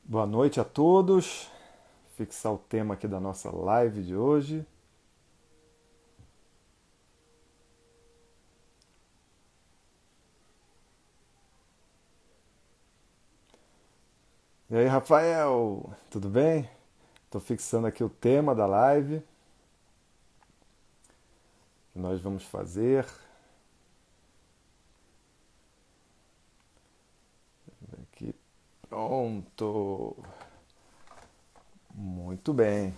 Boa noite a todos. Fixar o tema aqui da nossa live de hoje. E aí, Rafael, tudo bem? Estou fixando aqui o tema da live que nós vamos fazer. Aqui, pronto. Muito bem.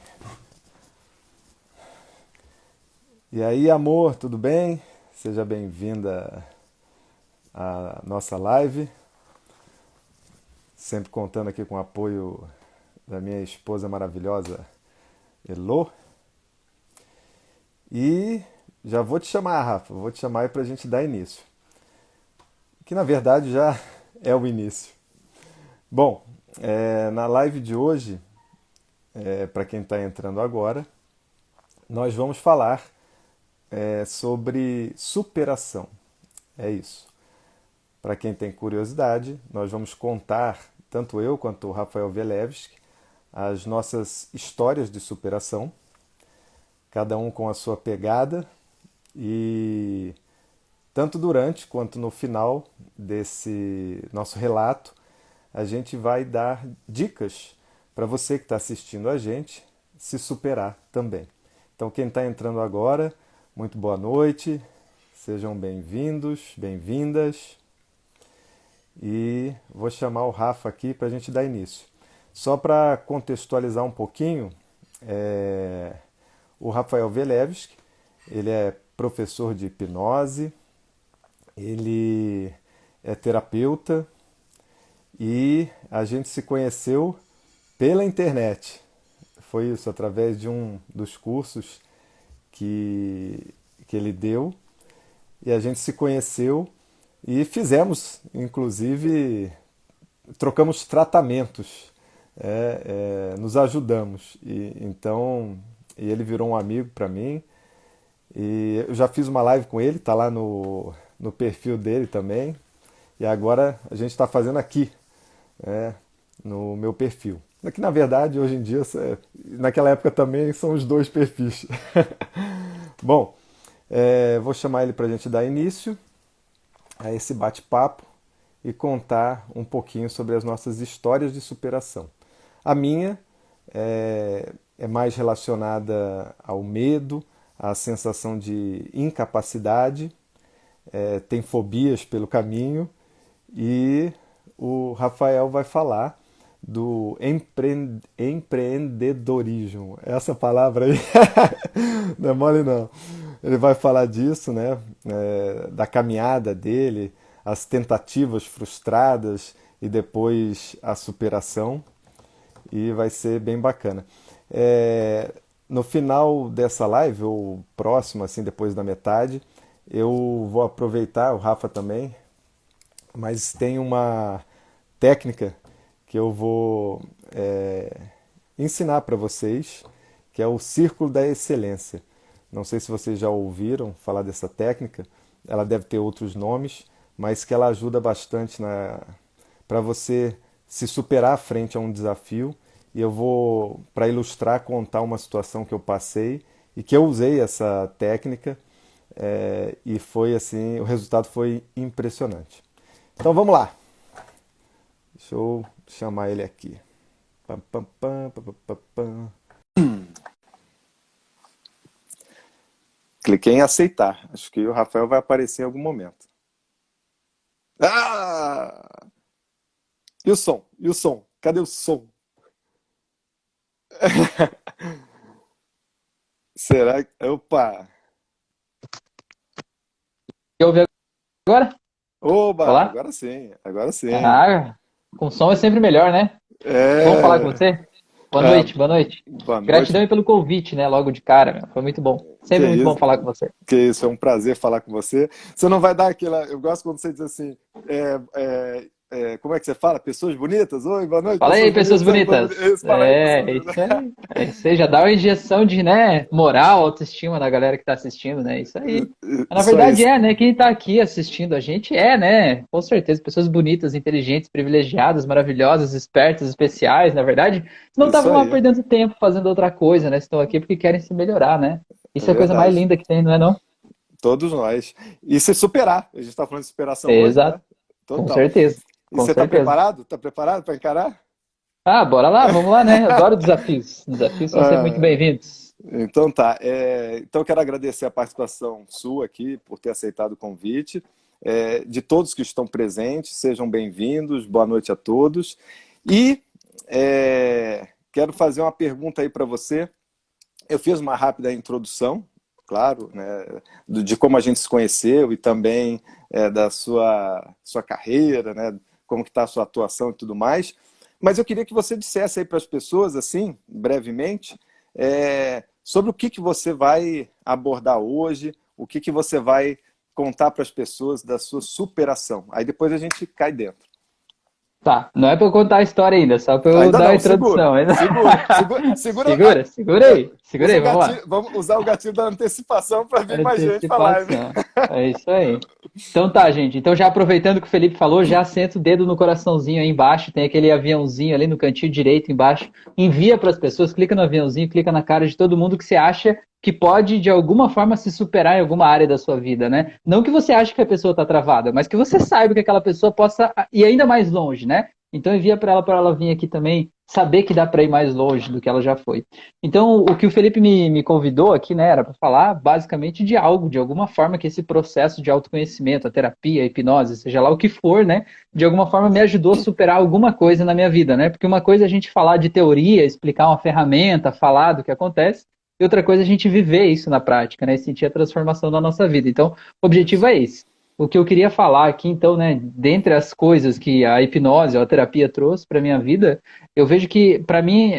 E aí, amor, tudo bem? Seja bem-vinda à nossa live. Sempre contando aqui com o apoio da minha esposa maravilhosa, Elô. E já vou te chamar, Rafa, vou te chamar aí para a gente dar início. Que na verdade já é o início. Bom, na live de hoje, para quem está entrando agora, nós vamos falar sobre superação. É isso. Para quem tem curiosidade, nós vamos contar, tanto eu quanto o Rafael Velevski, as nossas histórias de superação, cada um com a sua pegada, e tanto durante quanto no final desse nosso relato, a gente vai dar dicas para você que está assistindo a gente se superar também. Então, quem está entrando agora, muito boa noite, sejam bem-vindos, bem-vindas. E vou chamar o Rafa aqui para a gente dar início. Só para contextualizar um pouquinho, o Rafael Velevski, ele é professor de hipnose, ele é terapeuta e a gente se conheceu pela internet. Foi isso, através de um dos cursos que ele deu. E a gente se conheceu e fizemos, inclusive, trocamos tratamentos, nos ajudamos. E ele virou um amigo para mim. E eu já fiz uma live com ele, tá lá no perfil dele também. E agora a gente está fazendo aqui, né, no meu perfil. Que na verdade, hoje em dia, naquela época também são os dois perfis. Bom, vou chamar ele para a gente dar início a esse bate-papo e contar um pouquinho sobre as nossas histórias de superação. A minha é mais relacionada ao medo, à sensação de incapacidade, tem fobias pelo caminho, e o Rafael vai falar do empreendedorismo. Essa palavra aí não é mole não. Ele vai falar disso, né? Da caminhada dele, as tentativas frustradas e depois a superação. E vai ser bem bacana. No final dessa live, ou próximo, assim, depois da metade, eu vou aproveitar, o Rafa também, mas tem uma técnica que eu vou ensinar para vocês, que é o Círculo da Excelência. Não sei se vocês já ouviram falar dessa técnica, ela deve ter outros nomes, mas que ela ajuda bastante para você se superar frente a um desafio. E eu vou, para ilustrar, contar uma situação que eu passei e que eu usei essa técnica, e foi assim, o resultado foi impressionante. Então vamos lá. Deixa eu chamar ele aqui. Pam, pam, pam, pam, pam, pam. Cliquei em aceitar. Acho que o Rafael vai aparecer em algum momento. Ah! E o som? E o som? Cadê o som? Será que. Opa! Quer ouvir agora? Oba! Olá? Agora sim, agora sim. Ah, com som é sempre melhor, né? Bom falar com É. você. Boa Ah, noite, boa noite. boa noite. Gratidão aí pelo convite, né? Logo de cara, meu. Foi muito bom. Que Sempre muito bom isso, falar com você. que isso, é um prazer falar com você. Você não vai dar aquela. Eu gosto quando você diz assim, como é que você fala? Pessoas bonitas? Oi, boa noite, Fala aí, pessoas pessoas bonitas. bonitas. Fala aí, pessoas É bonitas. isso aí. É isso aí. Já dá uma injeção de, né, moral, autoestima na galera que tá assistindo, né? Isso aí. Mas, na Isso aí. verdade né? Quem tá aqui assistindo a gente né? Com certeza, pessoas bonitas, inteligentes, privilegiadas, maravilhosas, espertas, especiais, na verdade. Não Isso estavam lá aí. perdendo tempo fazendo outra coisa, né? Estão aqui porque querem se melhorar, né? É Isso é a coisa mais verdade. linda que tem, não é não? Todos nós. E se superar. A gente está falando de superação hoje, Exato. né? Com Total. certeza. E Com você está certeza. preparado? Está preparado para encarar? Ah, bora lá, vamos lá, né? Adoro desafios. Desafios são sempre muito Ah, bem-vindos. então tá. Então eu quero agradecer a participação sua aqui por ter aceitado o convite. De todos que estão presentes, sejam bem-vindos. Boa noite a todos. E quero fazer uma pergunta aí para você. Eu fiz uma rápida introdução, claro, né, de como a gente se conheceu e também da sua carreira, né, como que está a sua atuação e tudo mais. Mas eu queria que você dissesse aí para as pessoas, assim, brevemente, sobre o que você vai abordar hoje, o que você vai contar para as pessoas da sua superação. Aí depois a gente cai dentro. Tá, não é pra eu contar a história ainda, só pra eu Ainda dar a não, segura, introdução. Ainda... segura, segura, segura. Segura aí, vamos lá. Vamos usar o gatilho da antecipação para vir mais gente para a live. Antecipação. É isso aí. Então tá, gente. Então já aproveitando que o Felipe falou, já senta o dedo no coraçãozinho aí embaixo, tem aquele aviãozinho ali no cantinho direito embaixo. Envia para as pessoas, clica no aviãozinho, clica na cara de todo mundo que você acha que pode de alguma forma se superar em alguma área da sua vida, né? Não que você ache que a pessoa tá travada, mas que você saiba que aquela pessoa possa ir ainda mais longe, né? Então envia para ela vir aqui também, saber que dá para ir mais longe do que ela já foi. Então, o que o Felipe me convidou aqui, né, era para falar basicamente de algo, de alguma forma que esse processo de autoconhecimento, a terapia, a hipnose, seja lá o que for, né, de alguma forma me ajudou a superar alguma coisa na minha vida, né? Porque uma coisa é a gente falar de teoria, explicar uma ferramenta, falar do que acontece, e outra coisa é a gente viver isso na prática, né, e sentir a transformação da nossa vida. Então, o objetivo Isso. é esse. O que eu queria falar aqui, então, né, dentre as coisas que a hipnose ou a terapia trouxe para minha vida, eu vejo que, para mim,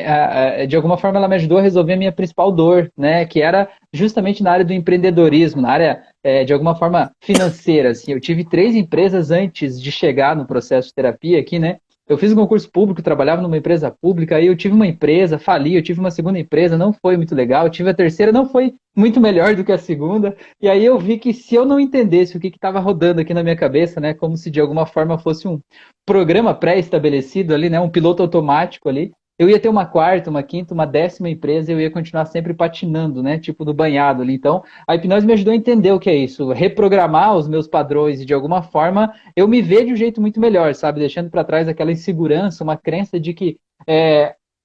de alguma forma, ela me ajudou a resolver a minha principal dor, né? Que era justamente na área do empreendedorismo, na área, de alguma forma, financeira. Assim. Eu tive 3 empresas antes de chegar no processo de terapia aqui, né? Eu fiz um concurso público, trabalhava numa empresa pública, aí eu tive uma empresa, fali, eu tive uma segunda empresa, não foi muito legal, eu tive a terceira, não foi muito melhor do que a segunda, e aí eu vi que se eu não entendesse o que estava rodando aqui na minha cabeça, né, como se de alguma forma fosse um programa pré-estabelecido ali, né, um piloto automático ali, eu ia ter uma quarta, uma quinta, uma 10ª empresa e eu ia continuar sempre patinando, né, tipo no banhado ali. Então, a hipnose me ajudou a entender o que é isso, reprogramar os meus padrões e de alguma forma eu me ver de um jeito muito melhor, sabe, deixando para trás aquela insegurança, uma crença de que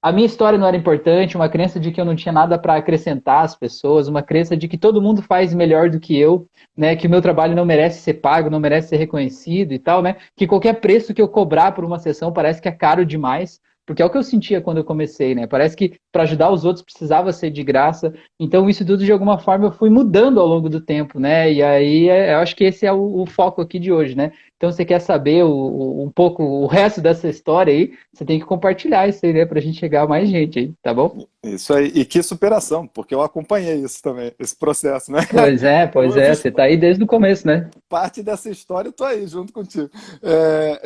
a minha história não era importante, uma crença de que eu não tinha nada para acrescentar às pessoas, uma crença de que todo mundo faz melhor do que eu, né, que o meu trabalho não merece ser pago, não merece ser reconhecido e tal, né, que qualquer preço que eu cobrar por uma sessão parece que é caro demais, porque é o que eu sentia quando eu comecei, né? Parece que para ajudar os outros precisava ser de graça. Então isso tudo de alguma forma eu fui mudando ao longo do tempo, né? E aí eu acho que esse é o foco aqui de hoje, né? Então você quer saber um pouco o resto dessa história aí, você tem que compartilhar isso aí, né? Pra gente chegar a mais gente aí, tá bom? Isso aí. E que superação, porque eu acompanhei isso também, esse processo, né? Pois Eu é, fiz você tá aí desde o começo, né? parte dessa história, eu tô aí junto contigo.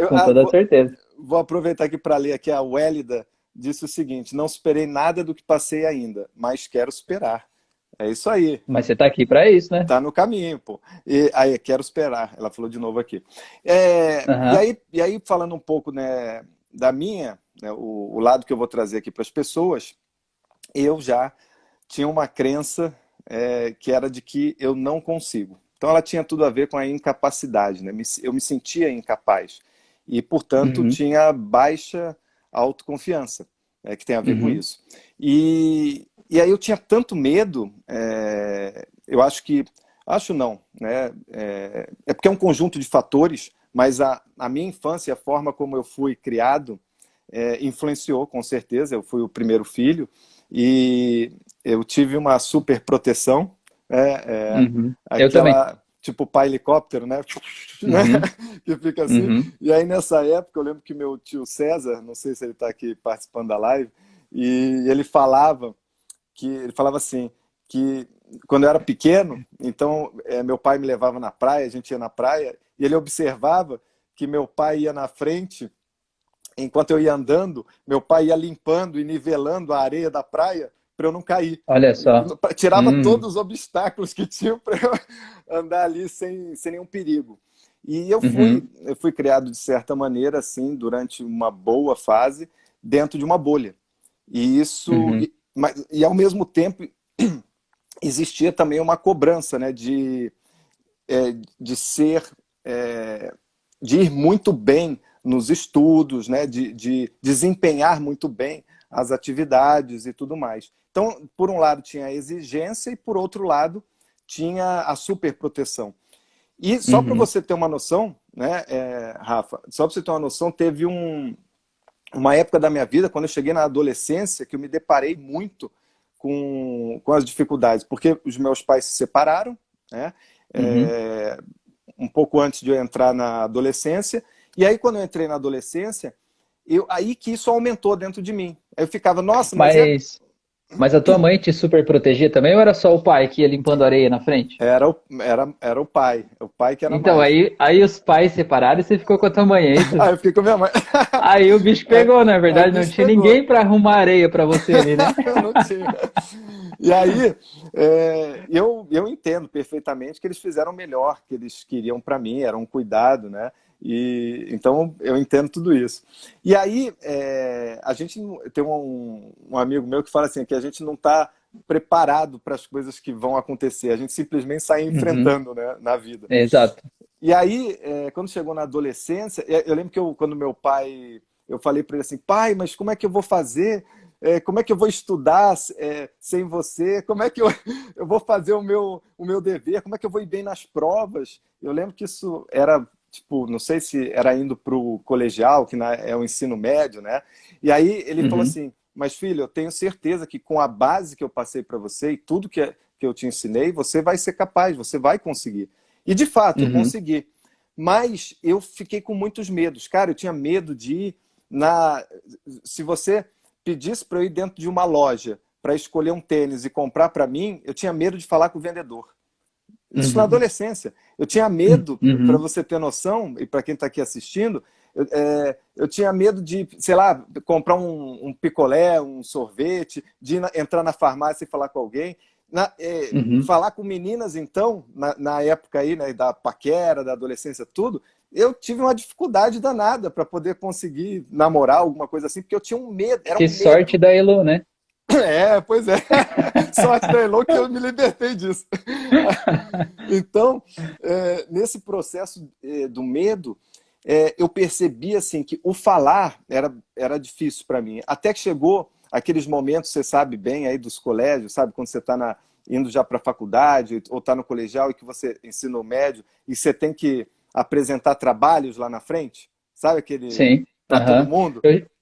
Com toda certeza. Vou aproveitar aqui para ler aqui a Wélida disse o seguinte: não superei nada do que passei ainda, mas quero superar. É isso aí. Mas você tá aqui para isso, né? Tá no caminho, pô. E aí, quero esperar. Ela falou de novo aqui. Aham. E aí, falando um pouco, né, da minha, né, o lado que eu vou trazer aqui para as pessoas, eu já tinha uma crença que era de que eu não consigo. Então, ela tinha tudo a ver com a incapacidade, né? Eu me sentia incapaz e, portanto, Uhum. tinha baixa autoconfiança, que tem a ver com Uhum. isso. E aí eu tinha tanto medo, eu acho que, acho não, né? Porque é um conjunto de fatores, mas a minha infância, a forma como eu fui criado, influenciou, com certeza. Eu fui o primeiro filho e eu tive uma super proteção, Uhum. Eu também. aquela tipo pai helicóptero, né? Né? Uhum. Que fica assim. Uhum. E aí nessa época eu lembro que meu tio César, não sei se ele está aqui participando da live, e ele falava assim que quando eu era pequeno, então meu pai me levava na praia, a gente ia na praia e ele observava que meu pai ia na frente, enquanto eu ia andando, meu pai ia limpando e nivelando a areia da praia para eu não cair. Olha só. Tirava Hum, todos os obstáculos que tinham para eu andar ali sem nenhum perigo. E uhum, eu fui criado de certa maneira, assim, durante uma boa fase, dentro de uma bolha. E isso, uhum. e ao mesmo tempo, existia também uma cobrança, né, de ser, é, de ir muito bem nos estudos, né, de desempenhar muito bem as atividades e tudo mais. Então, por um lado tinha a exigência e por outro lado tinha a superproteção. E só para Uhum, você ter uma noção, né, Rafa, só para você ter uma noção, teve uma época da minha vida, quando eu cheguei na adolescência, que eu me deparei muito com as dificuldades, porque os meus pais se separaram, né, uhum. é, um pouco antes de eu entrar na adolescência, e aí quando eu entrei na adolescência, aí que isso aumentou dentro de mim. Aí eu ficava, nossa, mas Mas, mas a tua mãe te super protegia também ou era só o pai que ia limpando areia na frente? era o pai que era Então, mais. aí os pais separaram e você ficou com a tua mãe, é isso? Aí eu fiquei com a minha mãe. Aí o bicho Aí, pegou, na aí o verdade, não bicho tinha pegou. ninguém pra arrumar areia pra você ali, né? Não tinha. E aí, eu entendo perfeitamente que eles fizeram o melhor que eles queriam para mim, era um cuidado, né? E então eu entendo tudo isso. E aí, a gente tem um amigo meu que fala assim que a gente não está preparado para as coisas que vão acontecer, a gente simplesmente sai Uhum, enfrentando, né, na vida. exato. E aí, quando chegou na adolescência, eu lembro que quando meu pai, eu falei para ele assim, pai, mas como é que eu vou fazer? Como é que eu vou estudar sem você? Como é que eu vou fazer o meu dever? Como é que eu vou ir bem nas provas? Eu lembro que isso era, tipo, não sei se era indo para o colegial, que é o ensino médio, né? E aí ele falou Uhum, assim, mas filho, eu tenho certeza que com a base que eu passei para você e tudo que eu te ensinei, você vai ser capaz, você vai conseguir. E de fato, eu uhum, consegui. Mas eu fiquei com muitos medos. Cara, eu tinha medo de ir na. Se você pedisse para eu ir dentro de uma loja para escolher um tênis e comprar para mim, eu tinha medo de falar com o vendedor. Isso na uhum, adolescência. Eu tinha medo, para uhum. você ter noção, e para quem está aqui assistindo, eu tinha medo de, sei lá, comprar um picolé, um sorvete, de entrar na farmácia e falar com alguém. Uhum. Falar com meninas, então, na época aí, né, da paquera, da adolescência, tudo, eu tive uma dificuldade danada para poder conseguir namorar, alguma coisa assim, porque eu tinha um medo, era Que um sorte medo. da Elo, né? Pois é. Sorte da Elô que eu me libertei disso. Então, nesse processo do medo, eu percebi assim que o falar era difícil para mim. Até que chegou aqueles momentos, você sabe bem aí dos colégios, sabe? Quando você está indo já para a faculdade ou está no colegial e que você ensina o médio e você tem que apresentar trabalhos lá na frente, sabe aquele Sim. para todo Aham. mundo?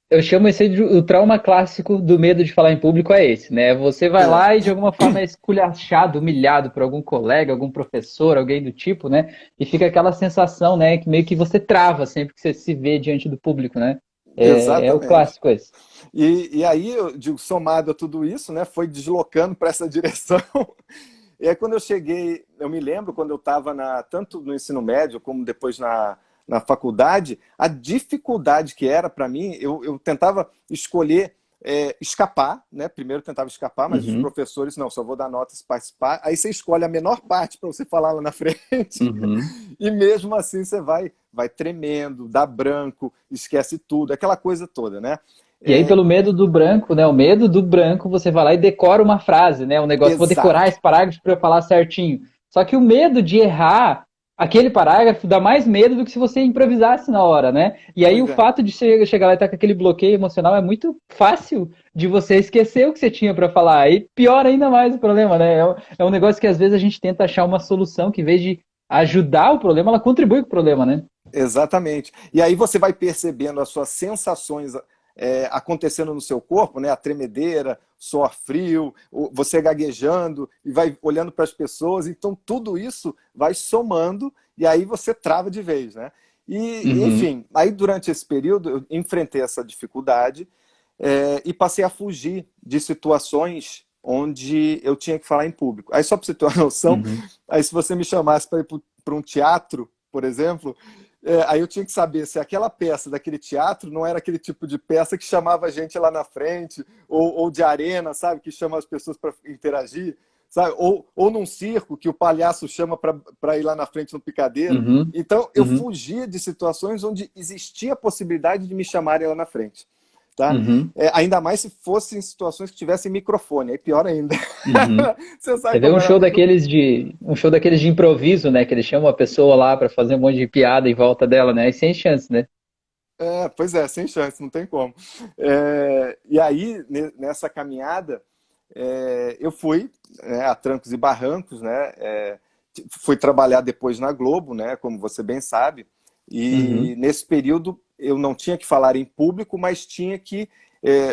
Eu chamo esse de o trauma clássico do medo de falar em público é esse, né? Você vai É, lá e de alguma forma é esculachado, humilhado por algum colega, algum professor, alguém do tipo, né? E fica aquela sensação, né, que meio que você trava sempre que você se vê diante do público, né? É o exatamente. clássico esse. E aí, eu digo, somado a tudo isso, né, foi deslocando para essa direção. E aí, quando eu cheguei, eu me lembro quando eu estava tanto no ensino médio como depois na faculdade, a dificuldade que era para mim, eu tentava escolher escapar, né? Primeiro eu tentava escapar, mas os Uhum, professores, não, só vou dar nota se participar. Aí você escolhe a menor parte para você falar lá na frente, uhum. e mesmo assim você vai tremendo, dá branco, esquece tudo, aquela coisa toda, né? E aí, É, pelo medo do branco, né? O medo do branco, você vai lá e decora uma frase, né? Um negócio, vou decorar exato. esse parágrafo para eu falar certinho. Só que o medo de errar aquele parágrafo dá mais medo do que se você improvisasse na hora, né? E aí, o Pois é. fato de chegar lá e estar com aquele bloqueio emocional é muito fácil de você esquecer o que você tinha para falar. Aí piora ainda mais o problema, né? É um negócio que às vezes a gente tenta achar uma solução que, em vez de ajudar o problema, ela contribui com o problema, né? Exatamente. E aí você vai percebendo as suas sensações acontecendo no seu corpo, né? A tremedeira, suor frio, você gaguejando e vai olhando para as pessoas. Então tudo isso vai somando e aí você trava de vez, né? E Uhum, enfim, aí durante esse período eu enfrentei essa dificuldade e passei a fugir de situações onde eu tinha que falar em público. Aí só para você ter uma noção, uhum. aí se você me chamasse para ir para um teatro, por exemplo, Aí eu tinha que saber se aquela peça daquele teatro não era aquele tipo de peça que chamava a gente lá na frente, ou de arena, sabe? Que chama as pessoas para interagir, sabe? Ou num circo que o palhaço chama para ir lá na frente no picadeiro. Uhum, Então eu uhum, fugia de situações onde existia a possibilidade de me chamarem lá na frente. Tá? uhum, Ainda mais se fossem situações que tivessem microfone, aí pior ainda. uhum. Você sabe Você vê como era muito. um show daqueles de improviso, né? Que eles chamam a pessoa lá pra fazer um monte de piada em volta dela, né? E sem chance, né? Pois é, sem chance, não tem como. E aí, nessa caminhada, eu fui, né, a trancos e barrancos, né? Fui trabalhar depois na Globo, né? Como você bem sabe. E Uhum, nesse período eu não tinha que falar em público, mas tinha que.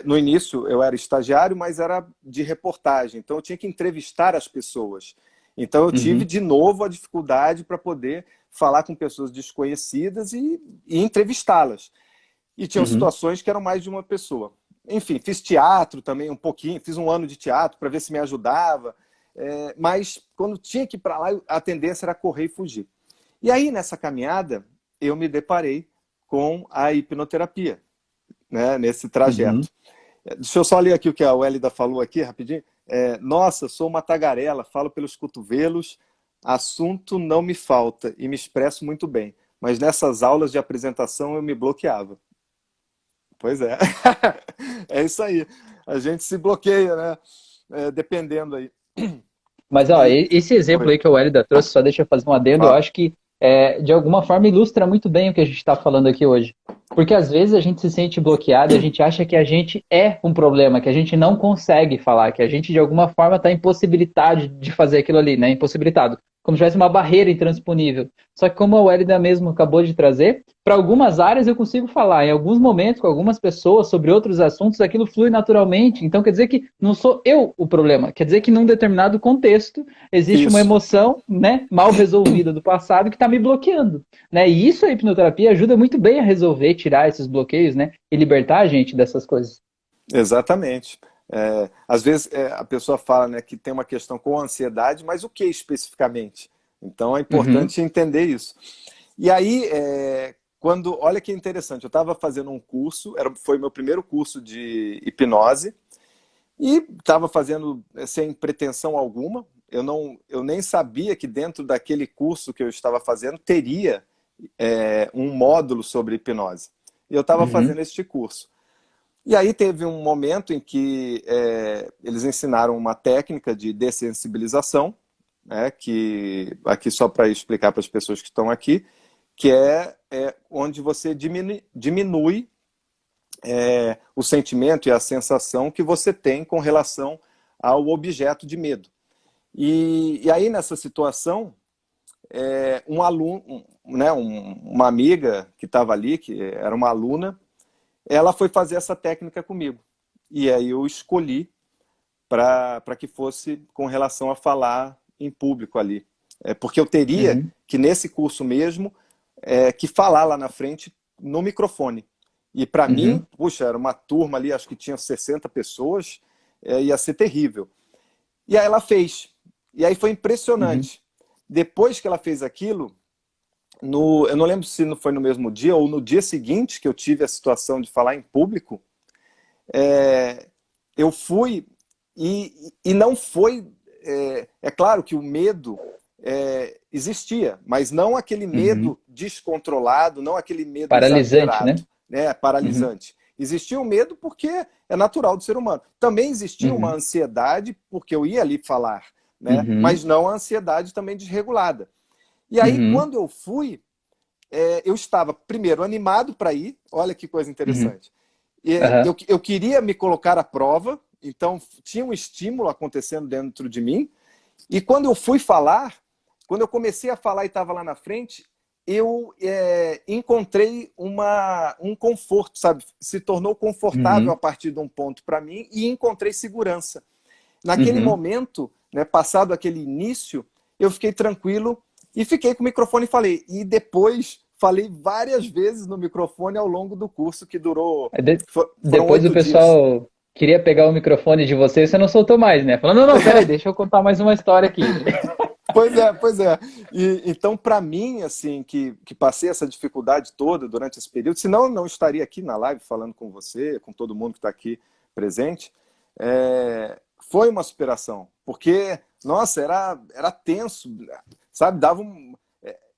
No início eu era estagiário, mas era de reportagem, então eu tinha que entrevistar as pessoas. Então eu tive uhum, de novo a dificuldade para poder falar com pessoas desconhecidas e entrevistá-las. E tinham uhum, situações que eram mais de uma pessoa. Enfim, fiz teatro também um pouquinho, fiz um ano de teatro para ver se me ajudava. Mas quando tinha que ir para lá, a tendência era correr e fugir. E aí, nessa caminhada, eu me deparei com a hipnoterapia, né, nesse uhum. trajeto. Deixa eu só ler aqui o que a Wélida falou aqui, rapidinho. Nossa, sou uma tagarela, falo pelos cotovelos, assunto não me falta e me expresso muito bem. Mas nessas aulas de apresentação eu me bloqueava. Pois é. É isso aí. A gente se bloqueia, né? Dependendo aí. Mas, ó, E, esse exemplo oi. aí que o Hélida trouxe, só deixa eu fazer um adendo, eu Fala. acho que, de alguma forma, ilustra muito bem o que a gente está falando aqui hoje. Porque, às vezes, a gente se sente bloqueado e a gente acha que a gente é um problema, que a gente não consegue falar, que a gente, de alguma forma, está impossibilitado de fazer aquilo ali, né? Impossibilitado. Como se tivesse uma barreira intransponível. Só que, como a Hélida mesmo acabou de trazer, para algumas áreas eu consigo falar, em alguns momentos, com algumas pessoas, sobre outros assuntos, aquilo flui naturalmente. Então quer dizer que não sou eu o problema, quer dizer que num determinado contexto existe uma Isso. emoção, né, mal resolvida do passado que está me bloqueando, né? E isso a hipnoterapia ajuda muito bem a resolver, tirar esses bloqueios, né, e libertar a gente dessas coisas. Exatamente. Às vezes a pessoa fala, né, que tem uma questão com ansiedade, mas o que especificamente? Então é Uhum, importante entender isso. E aí, olha que interessante, eu estava fazendo um curso, foi meu primeiro curso de hipnose, e estava fazendo sem pretensão alguma. Eu nem sabia que dentro daquele curso que eu estava fazendo teria um módulo sobre hipnose. E eu estava uhum, fazendo este curso. E aí teve um momento em que eles ensinaram uma técnica de dessensibilização, né, que aqui só para explicar para as pessoas que estão aqui, que onde você diminui o sentimento e a sensação que você tem com relação ao objeto de medo. E aí nessa situação, um aluno, né, uma amiga que estava ali, que era uma aluna, ela foi fazer essa técnica comigo. E aí eu escolhi para que fosse com relação a falar em público ali. Porque eu teria uhum, que, nesse curso mesmo, que falar lá na frente no microfone. E para mim, uhum, puxa, era uma turma ali, acho que tinha 60 pessoas, ia ser terrível. E aí ela fez. E aí foi uhum, impressionante. Depois que ela fez aquilo, eu não lembro se não foi no mesmo dia ou no dia seguinte que eu tive a situação de falar em público, eu fui e não foi. Claro que o medo existia, mas não aquele uhum. medo descontrolado, não aquele medo Paralisante, exagerado, né? né, Uhum, paralisante. Existia o medo porque é natural do ser humano. Também existia uma uhum, ansiedade porque eu ia ali falar, né, uhum, mas não a ansiedade também desregulada. E aí, uhum, quando eu fui, eu estava, primeiro, animado para ir, olha que coisa uhum, interessante. aham, Eu queria me colocar à prova, então tinha um estímulo acontecendo dentro de mim, e quando eu fui falar, quando eu comecei a falar e estava lá na frente, eu encontrei um conforto, sabe? Se tornou confortável a uhum, partir de um ponto para mim e encontrei segurança. Naquele uhum. momento, né, passado aquele início, eu fiquei tranquilo e fiquei com o microfone e falei. E depois falei várias vezes no microfone ao longo do curso, que durou. Aí Foram depois o 8 dias. pessoal queria pegar o microfone de você e você não soltou mais, né? Falando, não, não, peraí, deixa eu contar mais uma história aqui. Pois é, pois é. Então, para mim, assim, que passei essa dificuldade toda durante esse período, senão eu não estaria aqui na live falando com você, com todo mundo que está aqui presente, foi uma superação, porque, nossa, era tenso, sabe? Dava um.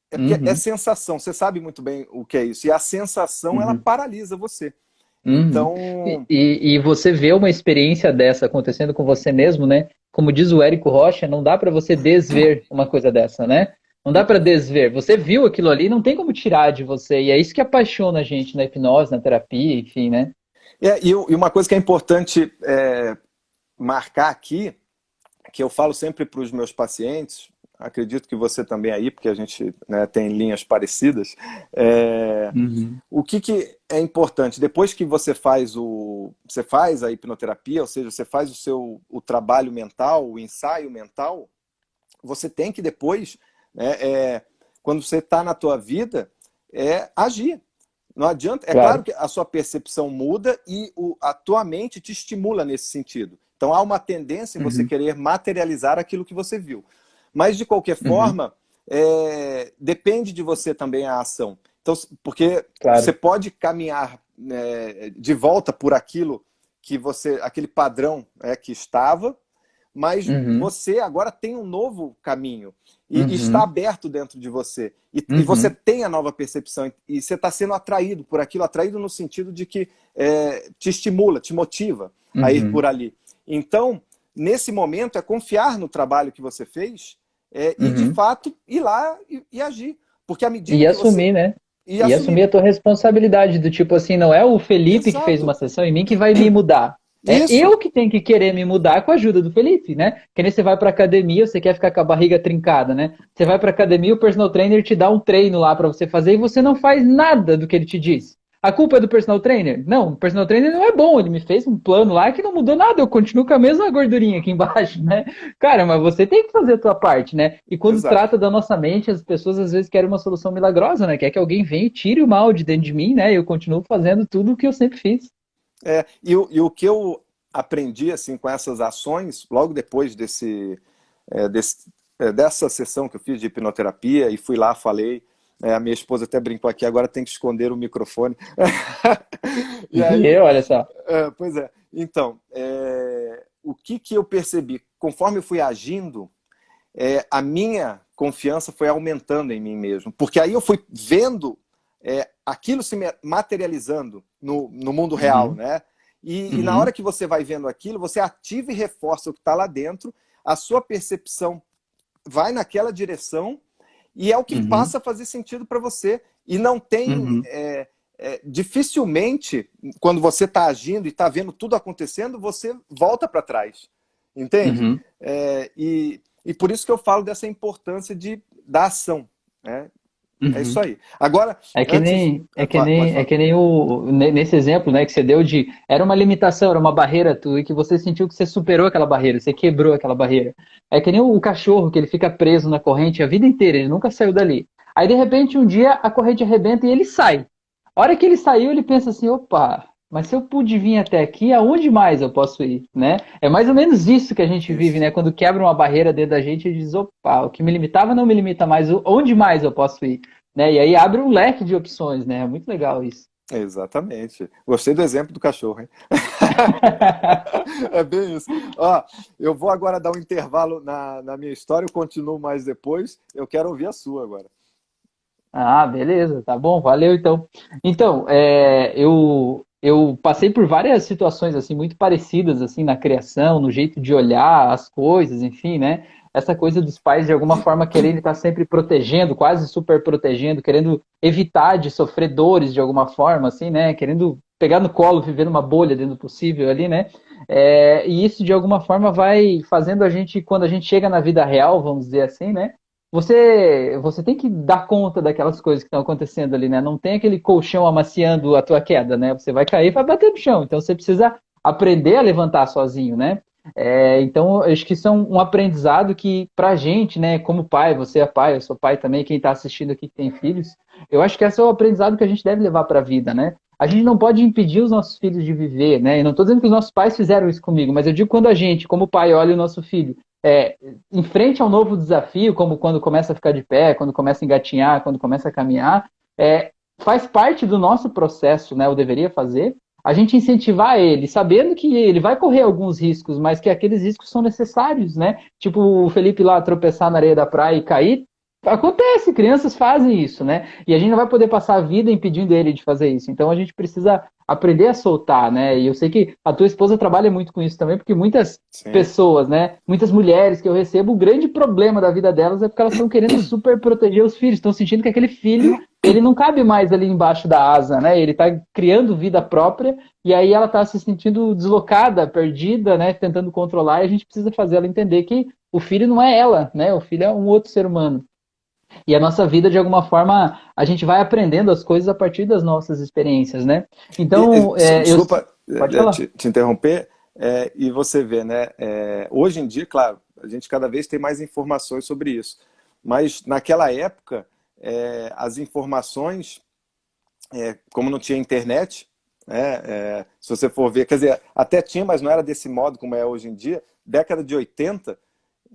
Porque é Uhum, sensação, você sabe muito bem o que é isso, e a sensação, ela uhum. paralisa você. Uhum. E, Então, e e você vê uma experiência dessa acontecendo com você mesmo, né? Como diz o Érico Rocha, não dá para você desver uma coisa dessa, né? Não dá para desver. Você viu aquilo ali, não tem como tirar de você. E é isso que apaixona a gente na hipnose, na terapia, enfim, né? e uma coisa que é importante marcar aqui, que eu falo sempre para os meus pacientes, acredito que você também aí, porque a gente, né, tem linhas parecidas, Uhum. o que é importante, depois que você faz a hipnoterapia, ou seja, você faz o trabalho mental, o ensaio mental, você tem que depois, né, quando você está na tua vida, agir. Não adianta, é claro Claro. que a sua percepção muda e a tua mente te estimula nesse sentido. Então há uma tendência em você Uhum. querer materializar aquilo que você viu. Mas de qualquer Uhum. forma, depende de você também a ação. Então, porque você Claro. pode caminhar, de volta por aquilo aquele padrão, que estava, mas Uhum. você agora tem um novo caminho e está Uhum. aberto dentro de você e você Uhum. tem a nova percepção e você está sendo atraído por aquilo, atraído no sentido de que te estimula, te motiva a ir por Uhum. ali. Então, nesse momento, é confiar no trabalho que você fez e, de Uhum. fato, ir lá e agir. Porque à medida E que você... assumir, né? E E assumir assumir. a tua responsabilidade, do tipo assim, não é o Felipe que fez uma Exato. sessão em mim que vai me mudar. É Isso. eu que tenho que querer me mudar com a ajuda do Felipe, né? Que nem você vai pra academia, você quer ficar com a barriga trincada, né? Você vai pra academia, o personal trainer te dá um treino lá pra você fazer e você não faz nada do que ele te diz. A culpa é do personal trainer? Não, o personal trainer não é bom, ele me fez um plano lá que não mudou nada, eu continuo com a mesma gordurinha aqui embaixo, né? Cara, mas você tem que fazer a tua parte, né? E quando Exato. trata da nossa mente, as pessoas às vezes querem uma solução milagrosa, né? Quer que alguém venha e tire o mal de dentro de mim, né? E eu continuo fazendo tudo o que eu sempre fiz. E o que eu aprendi assim com essas ações, logo depois dessa sessão que eu fiz de hipnoterapia, e fui lá, falei, a minha esposa até brincou aqui, agora tem que esconder o microfone. E aí, E olha só. pois é, então, o que eu percebi? Conforme eu fui agindo, a minha confiança foi aumentando em mim mesmo, porque aí eu fui vendo aquilo se materializando no mundo real, Uhum, né? E na hora uhum, que você vai vendo aquilo, você ativa e reforça o que está lá dentro, a sua percepção vai naquela direção e é o que uhum, passa a fazer sentido para você. E não tem. uhum, Dificilmente, quando você está agindo e está vendo tudo acontecendo, você volta para trás. Entende? uhum, E por isso que eu falo dessa importância da ação. Né? É isso uhum. aí. Agora, É que antes. nem, é que Pode nem, é falar. que nem nesse exemplo, né, que você deu de, era uma limitação, era uma barreira tua, e que você sentiu que você superou aquela barreira, você quebrou aquela barreira. É que nem o cachorro, que ele fica preso na corrente a vida inteira, ele nunca saiu dali. Aí, de repente, um dia a corrente arrebenta e ele sai. A hora que ele saiu, ele pensa assim, opa, mas se eu pude vir até aqui, aonde mais eu posso ir, né? É mais ou menos isso que a gente vive, Isso. né? Quando quebra uma barreira dentro da gente, a gente diz, opa, o que me limitava não me limita mais, onde mais eu posso ir? Né? E aí abre um leque de opções, né? É muito legal isso. Exatamente. Gostei do exemplo do cachorro, hein? É bem isso. Ó, eu vou agora dar um intervalo na minha história, eu continuo mais depois. Eu quero ouvir a sua agora. Ah, beleza, tá bom, valeu então. Então, eu passei por várias situações assim muito parecidas assim na criação, no jeito de olhar as coisas, enfim, né? Essa coisa dos pais de alguma forma querendo estar sempre protegendo, quase super protegendo, querendo evitar de sofrer dores de alguma forma, assim, né? Querendo pegar no colo, viver numa bolha dentro do possível ali, né? E isso de alguma forma vai fazendo a gente, quando a gente chega na vida real, vamos dizer assim, né? Você tem que dar conta daquelas coisas que estão acontecendo ali, né? Não tem aquele colchão amaciando a tua queda, né? Você vai cair e vai bater no chão. Então você precisa aprender a levantar sozinho, né? Então, eu acho que isso é um aprendizado que, pra gente, né, como pai, você é pai, eu sou pai também, quem está assistindo aqui que tem filhos, eu acho que esse é o aprendizado que a gente deve levar para a vida, né? A gente não pode impedir os nossos filhos de viver, né? E não estou dizendo que os nossos pais fizeram isso comigo, mas eu digo quando a gente, como pai, olha o nosso filho em frente ao novo desafio, como quando começa a ficar de pé, quando começa a engatinhar, quando começa a caminhar, faz parte do nosso processo, né? Eu deveria fazer, a gente incentivar ele, sabendo que ele vai correr alguns riscos, mas que aqueles riscos são necessários, né? Tipo o Felipe lá tropeçar na areia da praia e cair, acontece, crianças fazem isso, né? E a gente não vai poder passar a vida impedindo ele de fazer isso. Então a gente precisa aprender a soltar, né? E eu sei que a tua esposa trabalha muito com isso também, porque muitas Sim. pessoas, né? Muitas mulheres que eu recebo, o grande problema da vida delas é porque elas estão querendo super proteger os filhos, estão sentindo que aquele filho, ele não cabe mais ali embaixo da asa, né? Ele está criando vida própria e aí ela está se sentindo deslocada, perdida, né? Tentando controlar e a gente precisa fazer ela entender que o filho não é ela, né? O filho é um outro ser humano. E a nossa vida, de alguma forma, a gente vai aprendendo as coisas a partir das nossas experiências, né? Então, Desculpa pode falar. te interromper, e você vê, né? Hoje em dia, claro, a gente cada vez tem mais informações sobre isso, mas naquela época, as informações, como não tinha internet, né? Se você for ver, quer dizer, até tinha, mas não era desse modo como é hoje em dia, década de 80,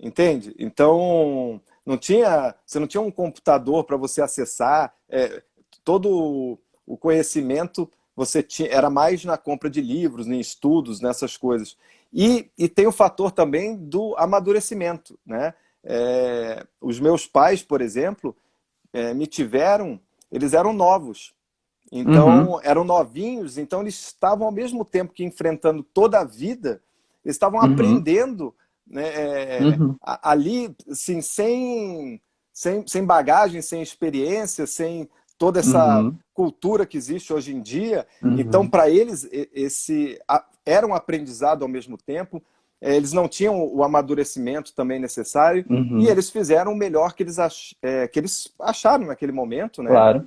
entende? Então, você não tinha um computador para você acessar, todo o conhecimento você tinha, era mais na compra de livros, em estudos, nessas coisas. E tem o fator também do amadurecimento, né? Os meus pais, por exemplo, me tiveram, eles eram novos, Uhum, então eram novinhos, então eles estavam ao mesmo tempo que enfrentando toda a vida, eles estavam uhum, aprendendo, né, uhum, ali, assim, sem bagagem, sem experiência, sem toda essa uhum, cultura que existe hoje em dia. Então, uhum, para eles, era um aprendizado ao mesmo tempo. Eles não tinham o amadurecimento também necessário e uhum. eles fizeram o melhor que eles acharam naquele momento, né? Claro,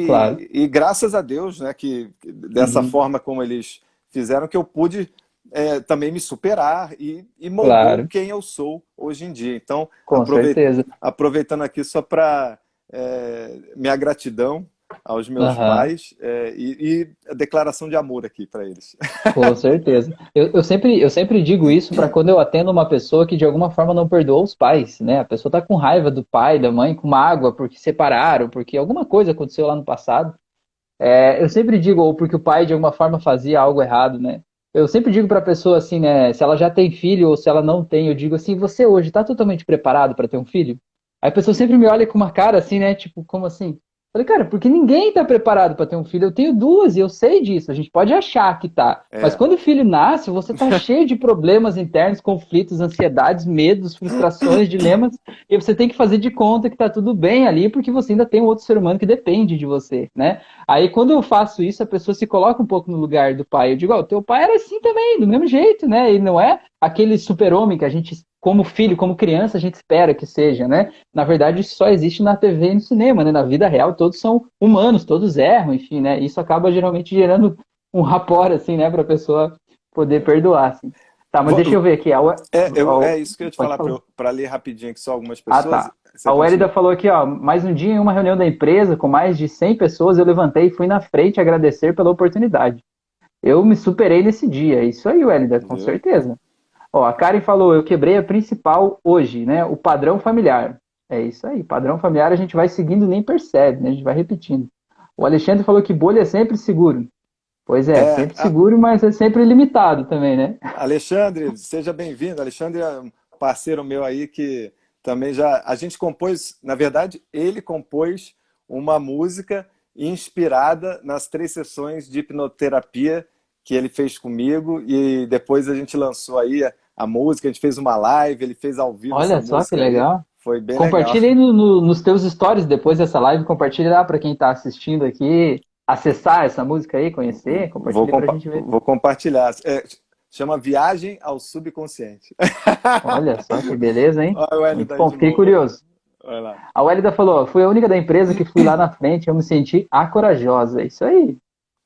claro. E graças a Deus, né, que dessa Uhum, forma como eles fizeram, que eu pude também me superar e moldou claro, quem eu sou hoje em dia. Então, com certeza. aproveitando aqui só para minha gratidão aos meus Aham. pais e a declaração de amor aqui para eles. Com certeza. Eu sempre digo isso para quando eu atendo uma pessoa que de alguma forma não perdoou os pais, né? A pessoa tá com raiva do pai, da mãe, com mágoa, porque separaram, porque alguma coisa aconteceu lá no passado. Eu sempre digo, ou porque o pai de alguma forma fazia algo errado, né? Eu sempre digo para a pessoa assim, né? Se ela já tem filho ou se ela não tem, eu digo assim: você hoje está totalmente preparado para ter um filho? Aí a pessoa sempre me olha com uma cara assim, né? Tipo, como assim? Falei, cara, porque ninguém está preparado para ter um filho. Eu tenho duas e eu sei disso. A gente pode achar que tá. Mas É, quando o filho nasce, você tá cheio de problemas internos, conflitos, ansiedades, medos, frustrações, dilemas. E você tem que fazer de conta que tá tudo bem ali, porque você ainda tem um outro ser humano que depende de você, né? Aí quando eu faço isso, a pessoa se coloca um pouco no lugar do pai. Eu digo, ó, teu pai era assim também, do mesmo jeito, né? Ele não é aquele super-homem que a gente, como filho, como criança, a gente espera que seja, né? Na verdade, isso só existe na TV e no cinema, né? Na vida real, todos são humanos, todos erram, enfim, né? Isso acaba geralmente gerando um rapport, assim, né? Pra pessoa poder perdoar, assim. Tá, mas deixa eu ver aqui. é isso que eu ia te Pode falar falar. para ler rapidinho aqui só algumas Ah, pessoas. tá. Você A Wélida continua. falou aqui, ó, mais um dia em uma reunião da empresa com mais de 100 pessoas, eu levantei e fui na frente agradecer pela oportunidade. Eu me superei nesse dia. Isso aí, Wélida, com Viu? certeza. Ó, a Karen falou, eu quebrei a principal hoje, né? O padrão familiar. É isso aí, padrão familiar a gente vai seguindo e nem percebe, né? A gente vai repetindo. O Alexandre falou que bolha é sempre seguro. Pois é, É, sempre seguro, mas é sempre limitado também, né? Alexandre, seja bem-vindo. Alexandre é um parceiro meu aí que também já. A gente compôs, na verdade, ele compôs uma música inspirada nas 3 sessões de hipnoterapia que ele fez comigo e depois a gente lançou aí a música, a gente fez uma live, ele fez ao vivo essa Olha só que música aí. legal. Foi bem legal. Compartilha aí nos teus stories depois dessa live, compartilha lá para quem está assistindo aqui, acessar essa música aí, conhecer, compartilha para a gente ver. Vou compartilhar. Chama Viagem ao Subconsciente. Olha só que beleza, hein? Olha o Hélio Muito daí bom, de fiquei novo. curioso. Olha lá. A Wélida falou, fui a única da empresa que fui lá na frente, eu me senti a corajosa. Isso aí.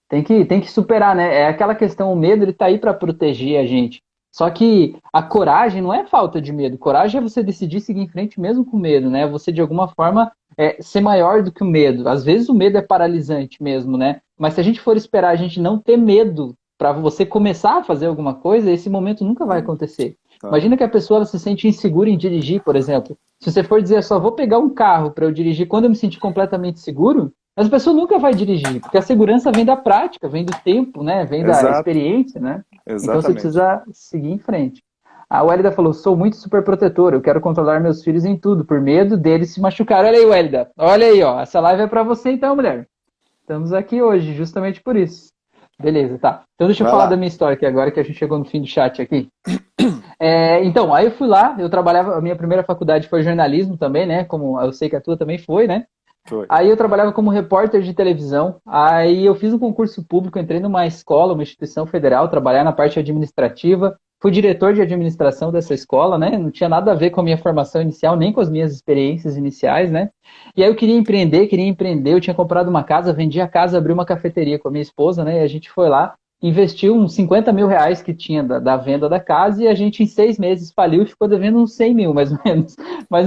Tem que superar, né? É aquela questão, o medo, ele tá aí para proteger a gente. Só que a coragem não é falta de medo. Coragem é você decidir seguir em frente mesmo com medo, né? Você, de alguma forma, ser maior do que o medo. Às vezes o medo é paralisante mesmo, né? Mas se a gente for esperar a gente não ter medo para você começar a fazer alguma coisa, esse momento nunca vai acontecer. Tá. Imagina que a pessoa ela se sente insegura em dirigir, por exemplo. Se você for dizer só, vou pegar um carro para eu dirigir quando eu me sentir completamente seguro, mas a pessoa nunca vai dirigir, porque a segurança vem da prática, vem do tempo, né? Vem da Exato, experiência, né? Então você exatamente. precisa seguir em frente. A Wélida falou: sou muito super protetora, eu quero controlar meus filhos em tudo, por medo deles se machucarem. Olha aí, Wélida. Olha aí, ó. Essa live é para você então, mulher. Estamos aqui hoje, justamente por isso. Beleza, tá. Então deixa eu Vai falar da lá. minha história aqui agora, que a gente chegou no fim do chat aqui. Então, aí eu fui lá, eu trabalhava, a minha primeira faculdade foi jornalismo também, né? Como eu sei que a tua também foi, né? Foi. Aí eu trabalhava como repórter de televisão. Aí eu fiz um concurso público, entrei numa escola, uma instituição federal, trabalhar na parte administrativa. Fui diretor de administração dessa escola, né? Não tinha nada a ver com a minha formação inicial, nem com as minhas experiências iniciais, né? E aí eu queria empreender. Eu tinha comprado uma casa, vendi a casa, abri uma cafeteria com a minha esposa, né? E a gente foi lá, investiu uns 50 mil reais que tinha da venda da casa e a gente em 6 meses faliu e ficou devendo uns 100 mil, mais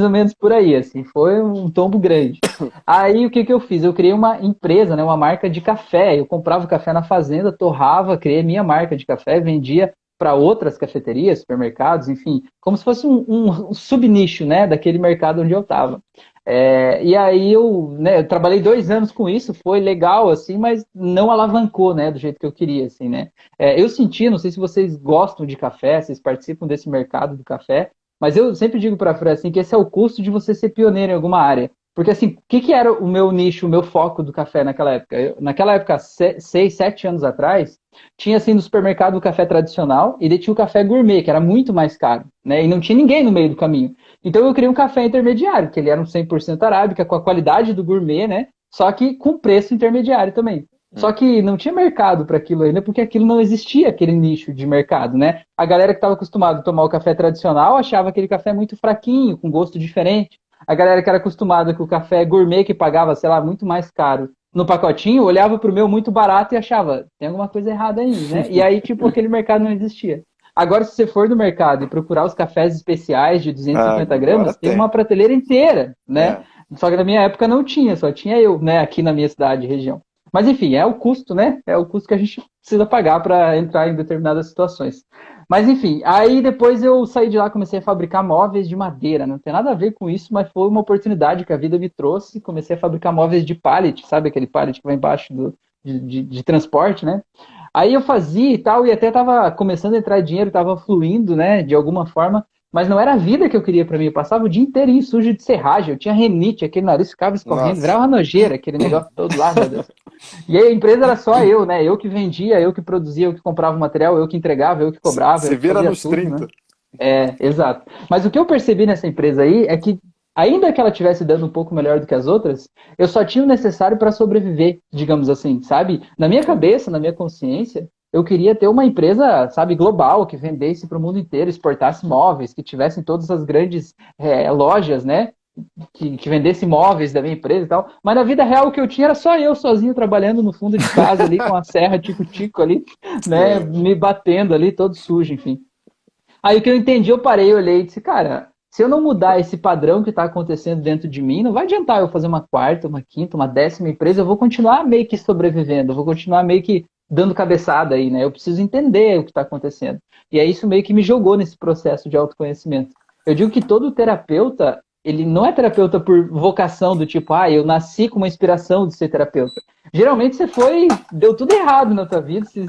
ou menos por aí, assim. Foi um tombo grande. Aí o que que eu fiz? Eu criei uma empresa, né, uma marca de café. Eu comprava o café na fazenda, torrava, criei minha marca de café, vendia para outras cafeterias, supermercados, enfim, como se fosse um subnicho, né, daquele mercado onde eu estava. E aí eu trabalhei 2 anos com isso, foi legal, assim, mas não alavancou, né, do jeito que eu queria, assim, né. Eu senti, não sei se vocês gostam de café, vocês participam desse mercado do café, mas eu sempre digo para a Fran, assim, que esse é o custo de você ser pioneiro em alguma área. Porque, assim, o que, que era o meu nicho, o meu foco do café naquela época? Naquela época, 6, 7 anos atrás, tinha, assim, no supermercado o café tradicional e daí tinha o café gourmet, que era muito mais caro, né? E não tinha ninguém no meio do caminho. Então eu criei um café intermediário, que ele era um 100% arábica, com a qualidade do gourmet, né? Só que com preço intermediário também. Só Hum. que não tinha mercado para aquilo ainda, porque aquilo não existia, aquele nicho de mercado, né? A galera que estava acostumada a tomar o café tradicional achava aquele café muito fraquinho, com gosto diferente. A galera que era acostumada com o café gourmet, que pagava, sei lá, muito mais caro no pacotinho, olhava pro meu muito barato e achava, tem alguma coisa errada aí, né? E aí, tipo, aquele mercado não existia. Agora, se você for no mercado e procurar os cafés especiais de 250 Agora gramas, tem uma tem. prateleira inteira, né? É. Só que na minha época não tinha, só tinha eu, né, aqui na minha cidade e região. Mas enfim, é o custo, né? É o custo que a gente precisa pagar para entrar em determinadas situações. Mas enfim, aí depois eu saí de lá, comecei a fabricar móveis de madeira. Não tem nada a ver com isso, mas foi uma oportunidade que a vida me trouxe. Comecei a fabricar móveis de pallet, sabe aquele pallet que vai embaixo de transporte, né? Aí eu fazia e tal, e até estava começando a entrar dinheiro, estava fluindo, né, de alguma forma, mas não era a vida que eu queria para mim. Eu passava o dia inteirinho sujo de serragem, eu tinha renite, aquele nariz ficava escorrendo, Nossa. virava uma nojeira, aquele negócio todo lá, meu Deus. E aí a empresa era só eu, né? Eu que vendia, eu que produzia, eu que comprava o material, eu que entregava, eu que cobrava, Se eu que vira fazia nos tudo, né? 30. Exato. Mas o que eu percebi nessa empresa aí é que, ainda que ela estivesse dando um pouco melhor do que as outras, eu só tinha o necessário para sobreviver, digamos assim, sabe? Na minha Entendi. cabeça, na minha consciência, eu queria ter uma empresa, sabe, global, que vendesse para o mundo inteiro, exportasse móveis, que tivesse em todas as grandes lojas, né? Que vendesse imóveis da minha empresa e tal. Mas na vida real o que eu tinha era só eu sozinho trabalhando no fundo de casa ali com a serra tico-tico ali, né? É. Me batendo ali, todo sujo, enfim. Aí o que eu entendi, eu parei, olhei e disse, cara, se eu não mudar esse padrão que está acontecendo dentro de mim, não vai adiantar eu fazer uma quarta, uma quinta, uma décima empresa, eu vou continuar meio que sobrevivendo, eu vou continuar meio que dando cabeçada aí, né? Eu preciso entender o que está acontecendo. E é isso meio que me jogou nesse processo de autoconhecimento. Eu digo que todo terapeuta, ele não é terapeuta por vocação do tipo, eu nasci com uma inspiração de ser terapeuta. Geralmente você deu tudo errado na tua vida, você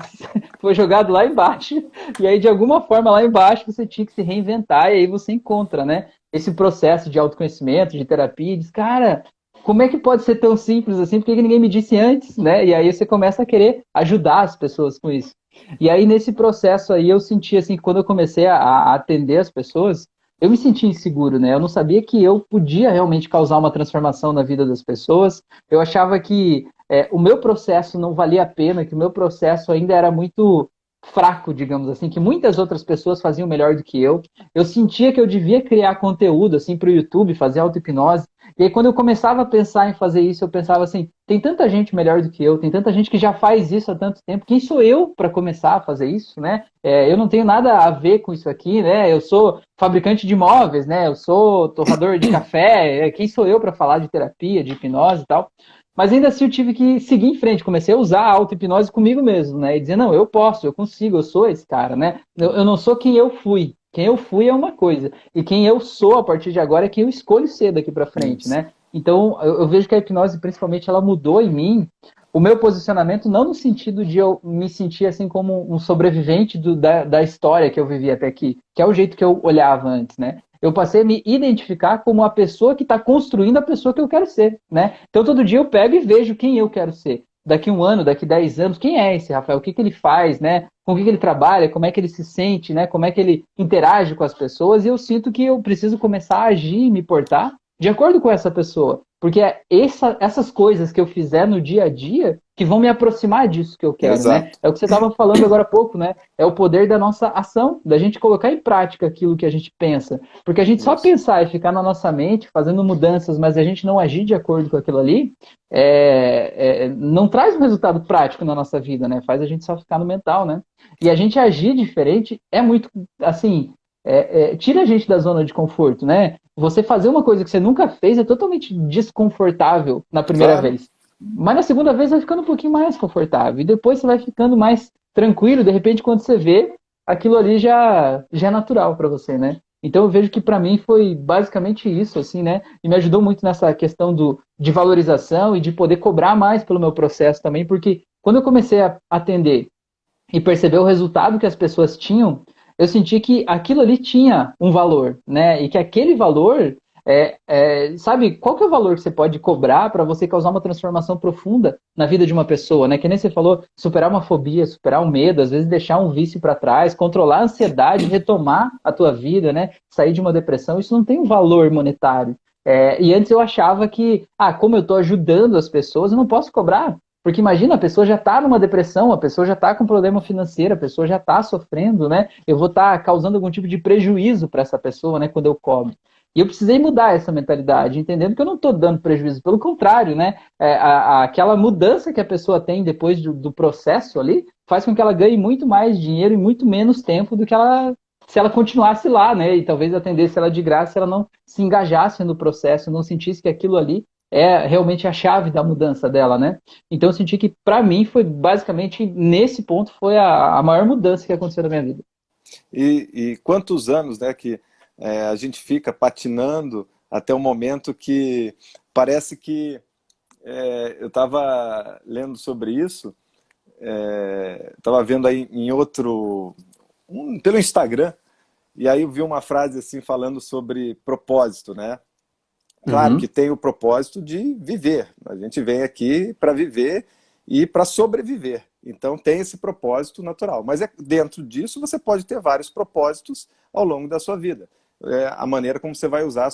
foi jogado lá embaixo e aí, de alguma forma, lá embaixo, você tinha que se reinventar, e aí você encontra, né? Esse processo de autoconhecimento, de terapia, e diz, cara, como é que pode ser tão simples assim? Por que ninguém me disse antes, né? E aí você começa a querer ajudar as pessoas com isso. E aí, nesse processo aí, eu senti, assim, que quando eu comecei a atender as pessoas, eu me senti inseguro, né? Eu não sabia que eu podia realmente causar uma transformação na vida das pessoas. Eu achava que o meu processo não valia a pena, que o meu processo ainda era muito fraco, digamos assim, que muitas outras pessoas faziam melhor do que eu. Eu sentia que eu devia criar conteúdo assim para o YouTube, fazer auto-hipnose. E aí, quando eu começava a pensar em fazer isso, eu pensava assim: tem tanta gente melhor do que eu, tem tanta gente que já faz isso há tanto tempo. Quem sou eu para começar a fazer isso, né? Eu não tenho nada a ver com isso aqui, né? Eu sou fabricante de móveis, né? Eu sou torrador de café. Quem sou eu para falar de terapia, de hipnose e tal? Mas ainda assim eu tive que seguir em frente, comecei a usar a auto-hipnose comigo mesmo, né? E dizer, não, eu posso, eu consigo, eu sou esse cara, né? Eu não sou quem eu fui. Quem eu fui é uma coisa, e quem eu sou a partir de agora é quem eu escolho ser daqui para frente, Isso. né? Então, eu vejo que a hipnose, principalmente, ela mudou em mim o meu posicionamento, não no sentido de eu me sentir assim como um sobrevivente da história que eu vivi até aqui, que é o jeito que eu olhava antes, né? Eu passei a me identificar como a pessoa que está construindo a pessoa que eu quero ser, né? Então, todo dia eu pego e vejo quem eu quero ser. Daqui um ano, daqui 10 anos, quem é esse Rafael? O que ele faz, né? Com o que ele trabalha? Como é que ele se sente, né? Como é que ele interage com as pessoas? E eu sinto que eu preciso começar a agir e me portar de acordo com essa pessoa. Porque é essas coisas que eu fizer no dia a dia que vão me aproximar disso que eu quero, né? Exato. É o que você estava falando agora há pouco, né? É o poder da nossa ação, da gente colocar em prática aquilo que a gente pensa. Porque a gente só Isso. pensar e ficar na nossa mente fazendo mudanças, mas a gente não agir de acordo com aquilo ali, não traz um resultado prático na nossa vida, né? Faz a gente só ficar no mental, né? E a gente agir diferente é muito, assim, tira a gente da zona de conforto, né? Você fazer uma coisa que você nunca fez é totalmente desconfortável na primeira Claro. vez. Mas na segunda vez vai ficando um pouquinho mais confortável. E depois você vai ficando mais tranquilo. De repente, quando você vê, aquilo ali já é natural para você, né? Então eu vejo que para mim foi basicamente isso, assim, né? E me ajudou muito nessa questão de valorização e de poder cobrar mais pelo meu processo também, porque quando eu comecei a atender e perceber o resultado que as pessoas tinham, eu senti que aquilo ali tinha um valor, né? E que aquele valor, sabe, qual que é o valor que você pode cobrar para você causar uma transformação profunda na vida de uma pessoa, né? Que nem você falou, superar uma fobia, superar um medo, às vezes deixar um vício para trás, controlar a ansiedade, retomar a tua vida, né? Sair de uma depressão, isso não tem um valor monetário. E antes eu achava que, como eu estou ajudando as pessoas, eu não posso cobrar. Porque imagina, a pessoa já está numa depressão, a pessoa já está com problema financeiro, a pessoa já está sofrendo, né? Eu vou estar causando algum tipo de prejuízo para essa pessoa, né? Quando eu cobro. E eu precisei mudar essa mentalidade, entendendo que eu não estou dando prejuízo, pelo contrário, né? Aquela mudança que a pessoa tem depois do processo ali faz com que ela ganhe muito mais dinheiro e muito menos tempo do que ela se ela continuasse lá, né? E talvez atendesse ela de graça se ela não se engajasse no processo, não sentisse que aquilo ali é realmente a chave da mudança dela, né? Então eu senti que para mim foi basicamente nesse ponto foi a maior mudança que aconteceu na minha vida. E quantos anos, né, que a gente fica patinando até o momento que parece que eu estava lendo sobre isso, estava vendo aí em outro, pelo Instagram, e aí eu vi uma frase assim falando sobre propósito, né? Claro que Uhum, tem o propósito de viver. A gente vem aqui para viver e para sobreviver. Então tem esse propósito natural. Mas dentro disso você pode ter vários propósitos ao longo da sua vida. A maneira como você vai usar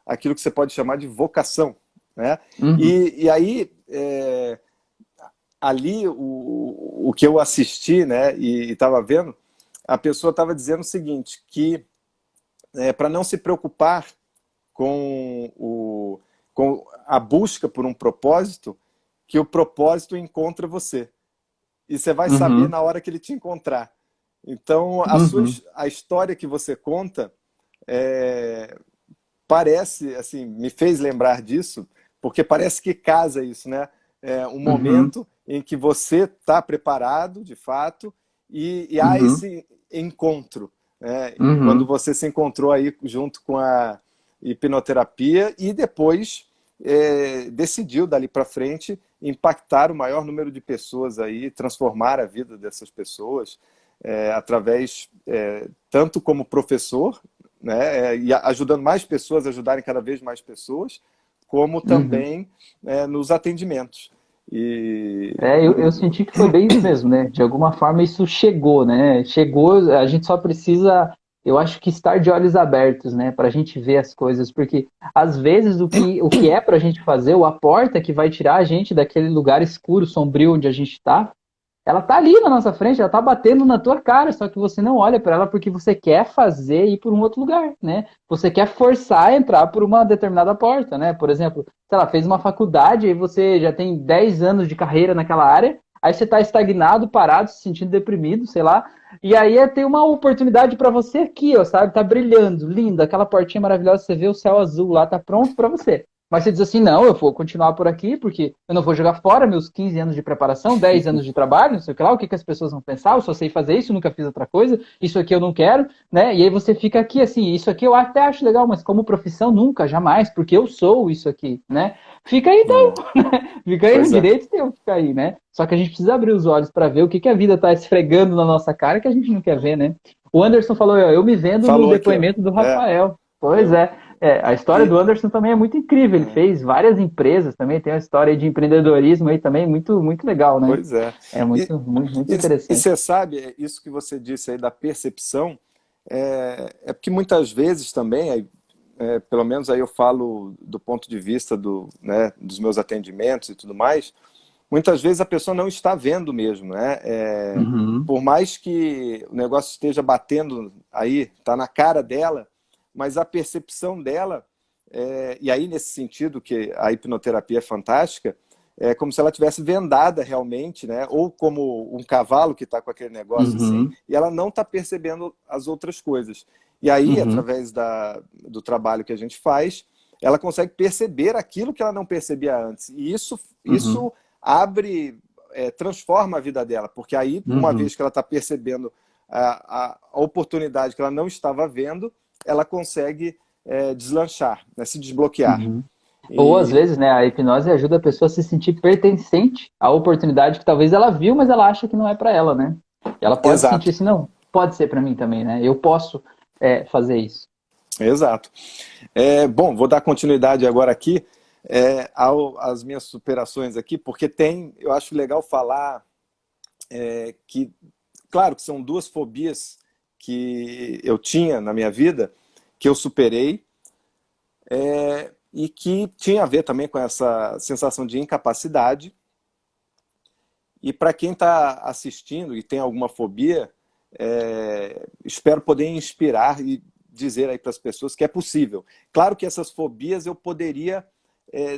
aquilo que você pode chamar de vocação, né? uhum, E aí ali o que eu assisti, né, e estava vendo, a pessoa estava dizendo o seguinte, que para não se preocupar com, com a busca por um propósito, que o propósito encontra você. E você vai saber uhum, na hora que ele te encontrar. Então, uhum, a história que você conta é, parece, assim, me fez lembrar disso, porque parece que casa isso, né? É um uhum, momento em que você está preparado, de fato, e há uhum, esse encontro, né? Quando uhum. você se encontrou aí junto com a hipnoterapia e depois decidiu dali para frente impactar o maior número de pessoas aí, transformar a vida dessas pessoas através tanto como professor, né, e ajudando mais pessoas, ajudarem cada vez mais pessoas, como Uhum. também nos atendimentos. E Eu senti que foi bem isso mesmo, né? De alguma forma isso chegou, né? Chegou, a gente só precisa, eu acho que estar de olhos abertos, né? Para a gente ver as coisas, porque às vezes o que é para a gente fazer, ou a porta que vai tirar a gente daquele lugar escuro, sombrio onde a gente está, ela tá ali na nossa frente, ela tá batendo na tua cara, só que você não olha para ela porque você quer fazer ir por um outro lugar, né? Você quer forçar a entrar por uma determinada porta, né? Por exemplo, sei lá, fez uma faculdade e você já tem 10 anos de carreira naquela área, aí você tá estagnado, parado, se sentindo deprimido, sei lá, e aí tem uma oportunidade para você aqui, ó, sabe? Tá brilhando, lindo, aquela portinha maravilhosa, você vê o céu azul lá, tá pronto para você. Mas você diz assim, não, eu vou continuar por aqui, porque eu não vou jogar fora meus 15 anos de preparação, 10 anos de trabalho, não sei o que lá, o que que as pessoas vão pensar, eu só sei fazer isso, nunca fiz outra coisa, isso aqui eu não quero, né? E aí você fica aqui assim, isso aqui eu até acho legal, mas como profissão nunca, jamais, porque eu sou isso aqui, né? Fica aí então, É, né? Fica aí, o pois é. direito tem que ficar aí, né? Só que a gente precisa abrir os olhos para ver o que que a vida tá esfregando na nossa cara que a gente não quer ver, né? O Anderson falou, eu me vendo no Falou aqui, ó. depoimento do É, Rafael. Pois eu. é. A história E, do Anderson também é muito incrível. Ele é, fez várias empresas também, tem uma história aí de empreendedorismo aí também muito, muito legal, né? pois é. É E, muito, muito, muito e interessante. você sabe, isso que você disse aí da percepção, é porque muitas vezes também, pelo menos aí eu falo do ponto de vista né, dos meus atendimentos e tudo mais, muitas vezes a pessoa não está vendo mesmo, né? Uhum, Por mais que o negócio esteja batendo aí, está na cara dela, mas a percepção dela, e aí nesse sentido que a hipnoterapia é fantástica, é como se ela tivesse vendada realmente, né? Ou como um cavalo que está com aquele negócio assim, uhum, e ela não está percebendo as outras coisas. E aí, uhum, através do trabalho que a gente faz, ela consegue perceber aquilo que ela não percebia antes. E uhum, isso abre, transforma a vida dela, porque aí, uma uhum, vez que ela está percebendo a oportunidade que ela não estava vendo, ela consegue deslanchar, né? Se desbloquear. uhum. Ou às E, vezes, né, a hipnose ajuda a pessoa a se sentir pertencente à oportunidade que talvez ela viu, mas ela acha que não é para ela, né? E ela pode sentir exato, assim, não, pode ser para mim também, né? Eu posso fazer isso. exato. Bom, vou dar continuidade agora aqui às minhas superações aqui, porque eu acho legal falar que, claro, que são duas fobias que eu tinha na minha vida, que eu superei, e que tinha a ver também com essa sensação de incapacidade. E para quem está assistindo e tem alguma fobia, espero poder inspirar e dizer aí para as pessoas que é possível. Claro que essas fobias eu poderia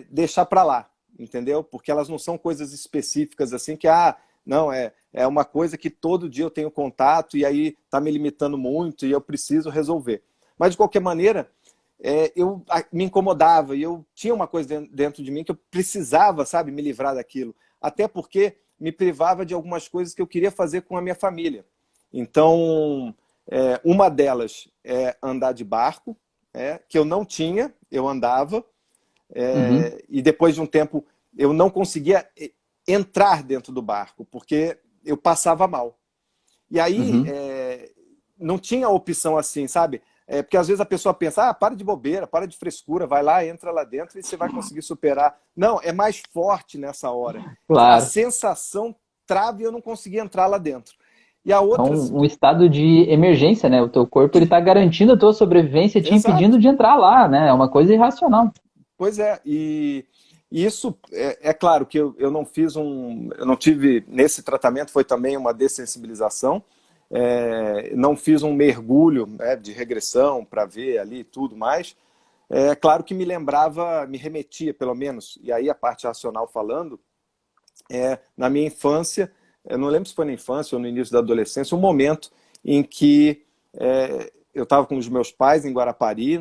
deixar para lá, entendeu? Porque elas não são coisas específicas assim que, não, é uma coisa que todo dia eu tenho contato e aí está me limitando muito e eu preciso resolver. Mas, de qualquer maneira, eu me incomodava e eu tinha uma coisa dentro de mim que eu precisava, sabe, me livrar daquilo. Até porque me privava de algumas coisas que eu queria fazer com a minha família. Então, uma delas é andar de barco, que eu não tinha, eu andava, Uhum, e depois de um tempo eu não conseguia entrar dentro do barco, porque eu passava mal. E aí uhum. não tinha opção assim, sabe? Porque às vezes a pessoa pensa, para de bobeira, para de frescura, vai lá, entra lá dentro e você vai conseguir superar. Não, é mais forte nessa hora. A Claro. sensação trava e eu não conseguia entrar lá dentro. E a É outra, um estado de emergência, né? O teu corpo ele tá garantindo a tua sobrevivência, te exato, impedindo de entrar lá, né? É uma coisa irracional. pois é, e isso é claro que eu não eu não tive, nesse tratamento foi também uma dessensibilização, não fiz um mergulho, né, de regressão para ver ali tudo mais. Claro que me lembrava, me remetia pelo menos, e aí a parte racional falando, na minha infância, eu não lembro se foi na infância ou no início da adolescência, um momento em que eu estava com os meus pais em Guarapari,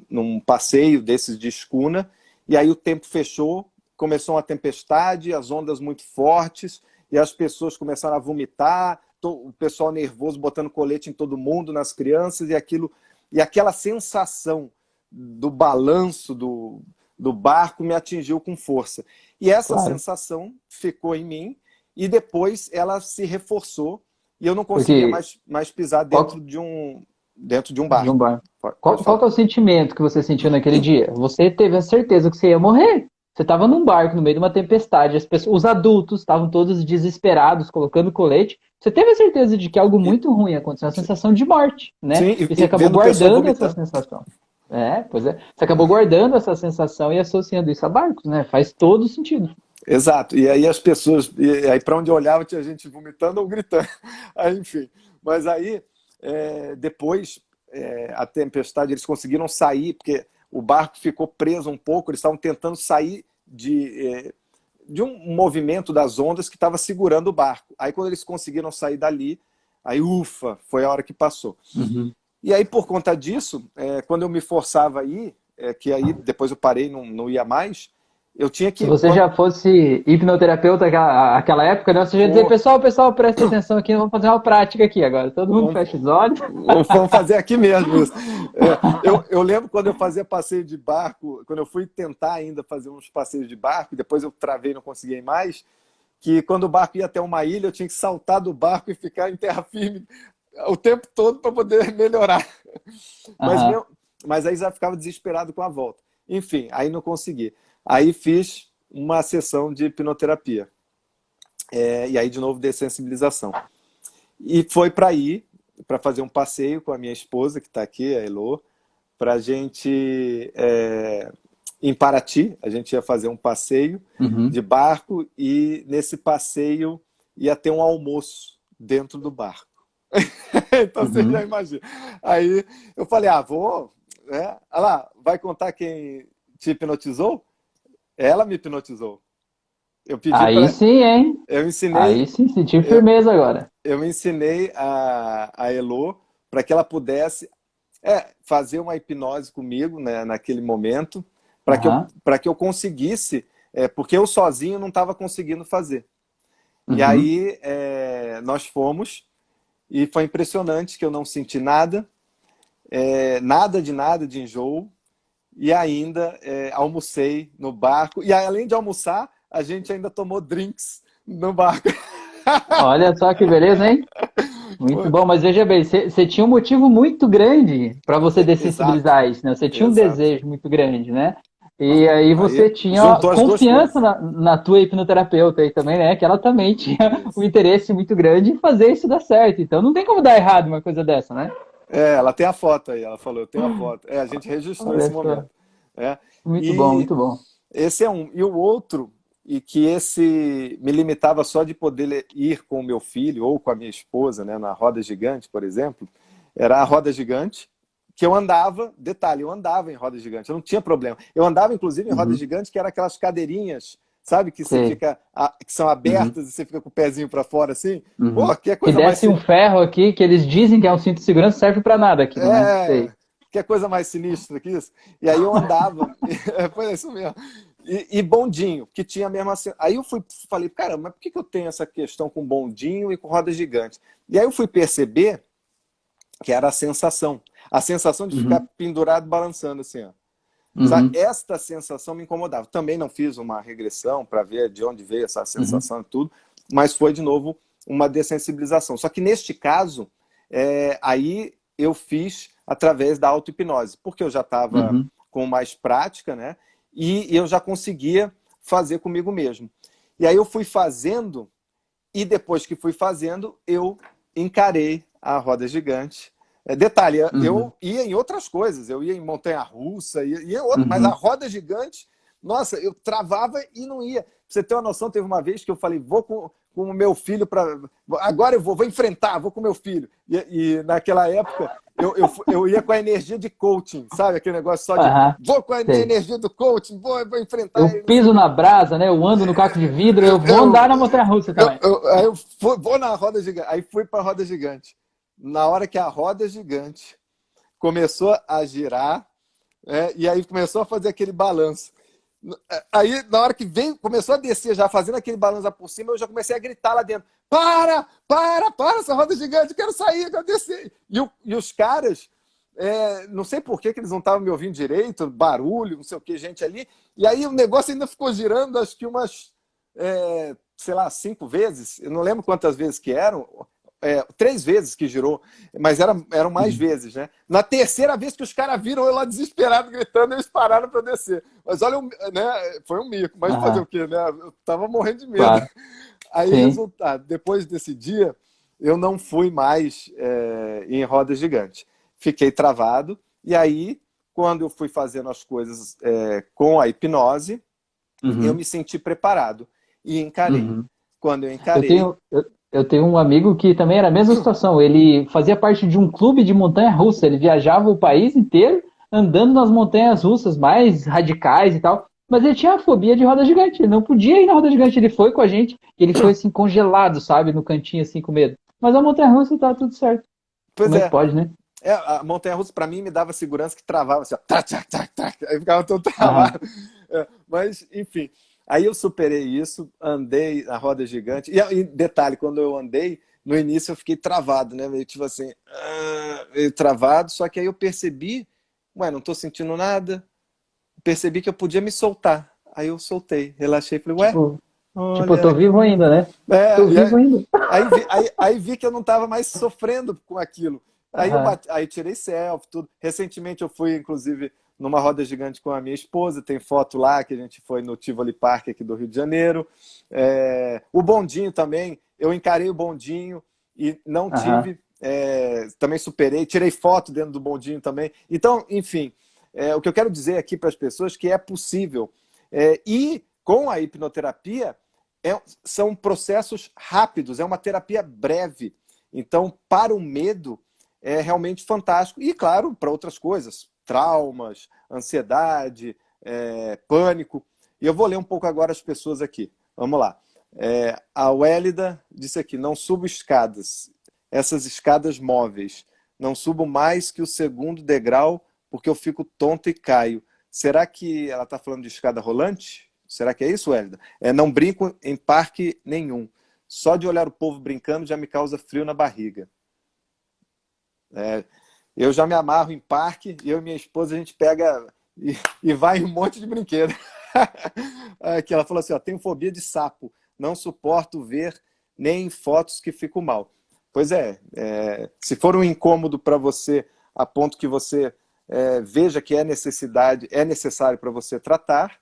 num passeio desses de escuna, e aí o tempo fechou, começou uma tempestade, as ondas muito fortes, e as pessoas começaram a vomitar, o pessoal nervoso botando colete em todo mundo, nas crianças, e aquela sensação do balanço do barco me atingiu com força. E essa Claro. sensação ficou em mim e depois ela se reforçou e eu não conseguia Porque mais pisar qual, dentro de um de um barco. bar. Pode Qual que falar. é o sentimento que você sentiu naquele dia? Você teve a certeza que você ia morrer. Você estava num barco no meio de uma tempestade, os adultos estavam todos desesperados, colocando colete. Você teve a certeza de que algo E, muito ruim ia acontecer, uma sensação de morte, sim, né? E você e acabou vendo o pessoal guardando essa vomitando. sensação. Pois é. Você acabou guardando essa sensação e associando isso a barcos, né? Faz todo sentido. Exato. E aí as pessoas, e aí para onde eu olhava tinha gente vomitando ou gritando. Aí, enfim. Mas aí, depois, a tempestade, eles conseguiram sair, porque o barco ficou preso um pouco, eles estavam tentando sair de um movimento das ondas que estava segurando o barco. Aí quando eles conseguiram sair dali, aí ufa, foi a hora que passou. Uhum. E aí por conta disso, quando eu me forçava a ir, que aí depois eu parei, não ia mais, eu tinha Se que... você já fosse hipnoterapeuta aquela época, né, você já ia dizer, Pô, pessoal, presta atenção aqui, vamos fazer uma prática aqui agora. Todo mundo vamos, fecha os olhos. vamos fazer aqui mesmo isso. Eu lembro quando eu fazia passeio de barco, quando eu fui tentar ainda fazer uns passeios de barco, depois eu travei e não consegui ir mais, que quando o barco ia até uma ilha, eu tinha que saltar do barco e ficar em terra firme o tempo todo para poder melhorar. Mas, Aham. mas aí já ficava desesperado com a volta. Enfim, aí não consegui. Aí fiz uma sessão de hipnoterapia. E aí, de novo, dessensibilização. E foi para ir, para fazer um passeio com a minha esposa, que está aqui, a Elô, para a gente, em Paraty, a gente ia fazer um passeio Uhum. de barco e nesse passeio ia ter um almoço dentro do barco. Então você já Uhum. imagina. Aí eu falei, vou, né? Olha lá, vai contar quem te hipnotizou? Ela me hipnotizou. Eu pedi Aí para, sim, hein? eu ensinei, Aí sim, senti eu, firmeza agora. eu ensinei a Elô para que ela pudesse fazer uma hipnose comigo, né, naquele momento, Aham. para que eu conseguisse, porque eu sozinho não estava conseguindo fazer. E Uhum. aí nós fomos e foi impressionante que eu não senti nada, nada de enjoo, e ainda almocei no barco. E além de almoçar, a gente ainda tomou drinks no barco. Olha só que beleza, hein? Muito bom, mas veja bem, você tinha um motivo muito grande para você Exato, dessensibilizar isso, né? Você tinha um exato. desejo muito grande, né? E aí Aí você tinha juntou as duas confiança coisas. na tua hipnoterapeuta aí também, né? Que ela também tinha um Isso. interesse muito grande em fazer isso dar certo. Então não tem como dar errado uma coisa dessa, né? Ela tem a foto aí, ela falou, eu tenho a foto. A gente registrou esse Olha só. momento. É. Muito bom, E muito bom. esse é um. E o outro, e que esse me limitava só de poder ir com o meu filho ou com a minha esposa, né, na roda gigante, por exemplo, era a roda gigante, que eu andava, detalhe, eu andava em roda gigante, eu não tinha problema. Eu andava, inclusive, em roda Uhum. gigante, que era aquelas cadeirinhas, sabe, que você Sei. fica, que são Uhum. abertas e você fica com o pezinho para fora assim. Uhum. Pô, que Que coisa mais. desce um ferro aqui que eles dizem que é um cinto de segurança, serve para nada aquilo, né? É, Sei. que coisa mais sinistra que isso. E aí eu andava, foi isso mesmo. E bondinho, que tinha a mesma. Aí eu falei, cara, mas por que eu tenho essa questão com bondinho e com roda gigante? E aí eu fui perceber que era a sensação. A sensação de ficar Uhum. pendurado balançando assim, ó. Sabe? Uhum. Esta sensação me incomodava. Também não fiz uma regressão para ver de onde veio essa Uhum. sensação e tudo, mas foi de novo uma dessensibilização. Só que neste caso, aí eu fiz através da auto-hipnose, porque eu já estava Uhum. com mais prática, né? E eu já conseguia fazer comigo mesmo. E aí eu fui fazendo, e depois que fui fazendo, eu encarei a roda gigante. Detalhe, Uhum. eu ia em outras coisas, eu ia em montanha-russa, ia em outra, mas a Uhum. roda gigante, nossa, eu travava e não ia. Pra você ter uma noção, teve uma vez que eu falei, vou com o meu filho para. Agora eu vou enfrentar, vou com o meu filho. E naquela época eu ia com a energia de coaching, sabe? Aquele negócio só de Aham. vou com a Sei. energia do coaching, vou enfrentar Eu ele, não sei o piso quê. na brasa, né? Eu ando no caco de vidro, Eu, eu vou eu, andar na montanha-russa também. aí eu vou na roda gigante. Aí fui para a roda gigante. Na hora que a roda gigante começou a girar, e aí começou a fazer aquele balanço. Aí, na hora que veio, começou a descer, já fazendo aquele balanço lá por cima, eu já comecei a gritar lá dentro: para essa roda gigante, eu quero sair, eu quero descer. E os caras, não sei por que eles não estavam me ouvindo direito, barulho, não sei o que, gente ali. E aí o negócio ainda ficou girando, acho que umas, sei lá, 5 vezes, eu não lembro quantas vezes que eram, 3 vezes que girou, mas eram mais Uhum. vezes, né? Na terceira vez que os caras viram eu lá desesperado, gritando, eles pararam para descer. Mas olha, né? Foi um mico, mas fazer o Aham. quê, né? Eu tava morrendo de medo. Claro. Aí, Sim. resultado, depois desse dia, eu não fui mais em roda gigante. Fiquei travado, e aí, quando eu fui fazendo as coisas com a hipnose, eu me Uhum. senti preparado e encarei. Uhum. Quando eu Eu encarei, tenho, eu, eu tenho um amigo que também era a mesma situação. Ele fazia parte de um clube de montanha-russa. Ele viajava o país inteiro andando nas montanhas russas mais radicais e tal. Mas ele tinha a fobia de roda gigante. Ele não podia ir na roda gigante. Ele foi com a gente. Ele foi assim congelado, sabe, no cantinho assim com medo. Mas a montanha-russa tá tudo certo. pois Como é que é, pode, né? A montanha-russa, para mim, me dava segurança que travava assim, ó, tac, tac, tac, tac, aí ficava todo Aham. travado. Mas, enfim, aí eu superei isso, andei na roda gigante. E detalhe, quando eu andei, no início eu fiquei travado, né? Meio tipo assim, meio travado, só que aí eu percebi, ué, não tô sentindo nada, percebi que eu podia me soltar. Aí eu soltei, relaxei, falei, ué, Tipo, tipo, eu tô olha. vivo ainda, né? Tô É, e vivo aí, ainda. aí vi que eu não estava mais sofrendo com aquilo. Aham, Aí tirei selfie, tudo. Recentemente eu fui, inclusive, numa roda gigante com a minha esposa, tem foto lá que a gente foi no Tivoli Park aqui do Rio de Janeiro. O bondinho também, eu encarei o bondinho e não aham. tive, também superei, tirei foto dentro do bondinho também. Então, enfim, o que eu quero dizer aqui para as pessoas é que é possível. E com a hipnoterapia, são processos rápidos, é uma terapia breve. Então, para o medo, é realmente fantástico. E, claro, para outras coisas, traumas, ansiedade, pânico. E eu vou ler um pouco agora as pessoas aqui. Vamos lá. A Wélida disse aqui, não subo escadas. Essas escadas móveis. Não subo mais que o segundo degrau porque eu fico tonto e caio. Será que ela está falando de escada rolante? Será que é isso, Hélida? Não brinco em parque nenhum. Só de olhar o povo brincando já me causa frio na barriga. É, eu já me amarro em parque e eu e minha esposa a gente pega e vai em um monte de brinquedo. Aqui ela falou assim: ó, tenho fobia de sapo, não suporto ver nem em fotos que fico mal. Pois se for um incômodo para você a ponto que você veja que é necessário para você tratar,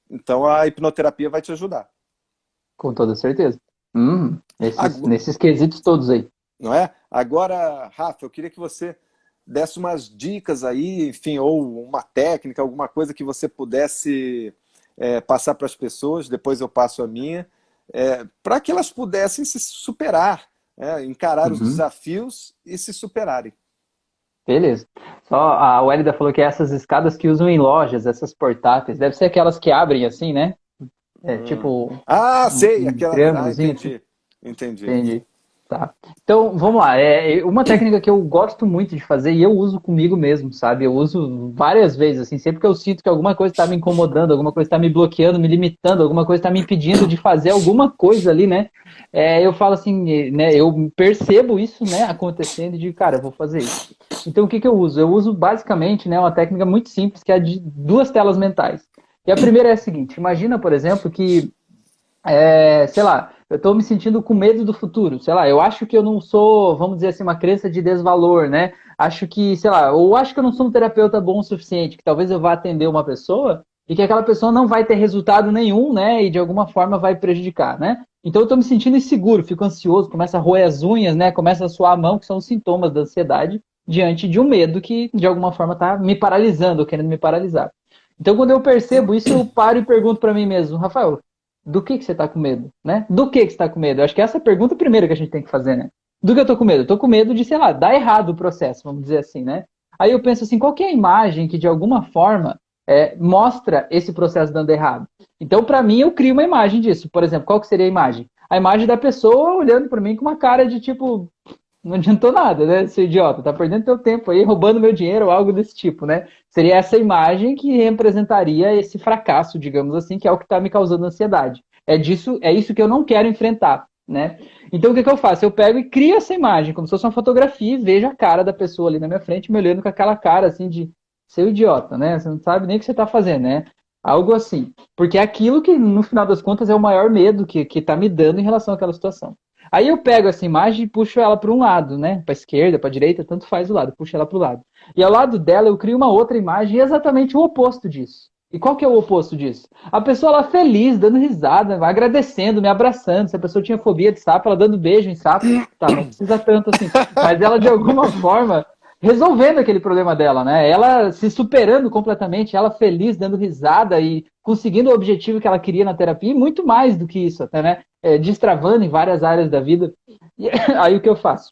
então a hipnoterapia vai te ajudar. Com toda certeza. Nesses, Agora, nesses quesitos todos aí. não é? Agora, Rafa, eu queria que você desse umas dicas aí, enfim, ou uma técnica, alguma coisa que você pudesse passar para as pessoas, depois eu passo a minha, para que elas pudessem se superar, encarar os Uhum. desafios e se superarem. Beleza. Só a Wélida falou que essas escadas que usam em lojas, essas portáteis, deve ser aquelas que abrem assim, né? É Hum. tipo Ah, sei, um aquela. Ah, triângulozinho assim. entendi. Entendi. Entendi. Tá. Então, vamos lá. Uma técnica que eu gosto muito de fazer e eu uso comigo mesmo, sabe? Eu uso várias vezes, assim, sempre que eu sinto que alguma coisa está me incomodando, alguma coisa está me bloqueando, me limitando, alguma coisa está me impedindo de fazer alguma coisa ali, né? Eu falo assim, né? Eu percebo isso, né, acontecendo e digo, cara, eu vou fazer isso. Então, o que que eu uso? Eu uso basicamente, né, uma técnica muito simples, que é a de duas telas mentais. E a primeira é a seguinte: imagina, por exemplo, que sei lá, eu estou me sentindo com medo do futuro, sei lá, eu acho que eu não sou, vamos dizer assim, uma crença de desvalor, né? Acho que, sei lá, ou acho que eu não sou um terapeuta bom o suficiente, que talvez eu vá atender uma pessoa e que aquela pessoa não vai ter resultado nenhum, né? E de alguma forma vai prejudicar, né? Então eu estou me sentindo inseguro, fico ansioso, começa a roer as unhas, né? Começa a suar a mão, que são os sintomas da ansiedade, diante de um medo que de alguma forma está me paralisando, querendo me paralisar. Então, quando eu percebo isso, eu paro e pergunto para mim mesmo, Rafael, do que você está com medo, né? Do que você está com medo? Eu acho que essa é a pergunta primeira que a gente tem que fazer, né? Do que eu tô com medo? Eu tô com medo de, sei lá, dar errado o processo, vamos dizer assim, né? Aí eu penso assim, qual que é a imagem que de alguma forma mostra esse processo dando errado? Então, para mim, eu crio uma imagem disso. Por exemplo, qual que seria a imagem? A imagem da pessoa olhando para mim com uma cara de tipo, não adiantou nada, né? Seu idiota, tá perdendo teu tempo aí, roubando meu dinheiro ou algo desse tipo, né? Seria essa imagem que representaria esse fracasso, digamos assim, que é o que está me causando ansiedade. É isso que eu não quero enfrentar, né? Então o que, que eu faço? Eu pego e crio essa imagem, como se fosse uma fotografia, e vejo a cara da pessoa ali na minha frente, me olhando com aquela cara assim de seu idiota, né? Você não sabe nem o que você está fazendo, né? Algo assim. Porque é aquilo que, no final das contas, é o maior medo que tá me dando em relação àquela situação. Aí eu pego essa imagem e puxo ela para um lado, né? Para esquerda, para direita, tanto faz o lado, puxo ela para o lado. E ao lado dela eu crio uma outra imagem exatamente o oposto disso. E qual que é o oposto disso? A pessoa lá feliz, dando risada, agradecendo, me abraçando. Se a pessoa tinha fobia de sapo, ela dando beijo em sapo. Tá, não precisa tanto assim. Mas ela, de alguma forma, resolvendo aquele problema dela, né? Ela se superando completamente, ela feliz, dando risada e conseguindo o objetivo que ela queria na terapia, e muito mais do que isso, até, né? Destravando em várias áreas da vida. E aí o que eu faço?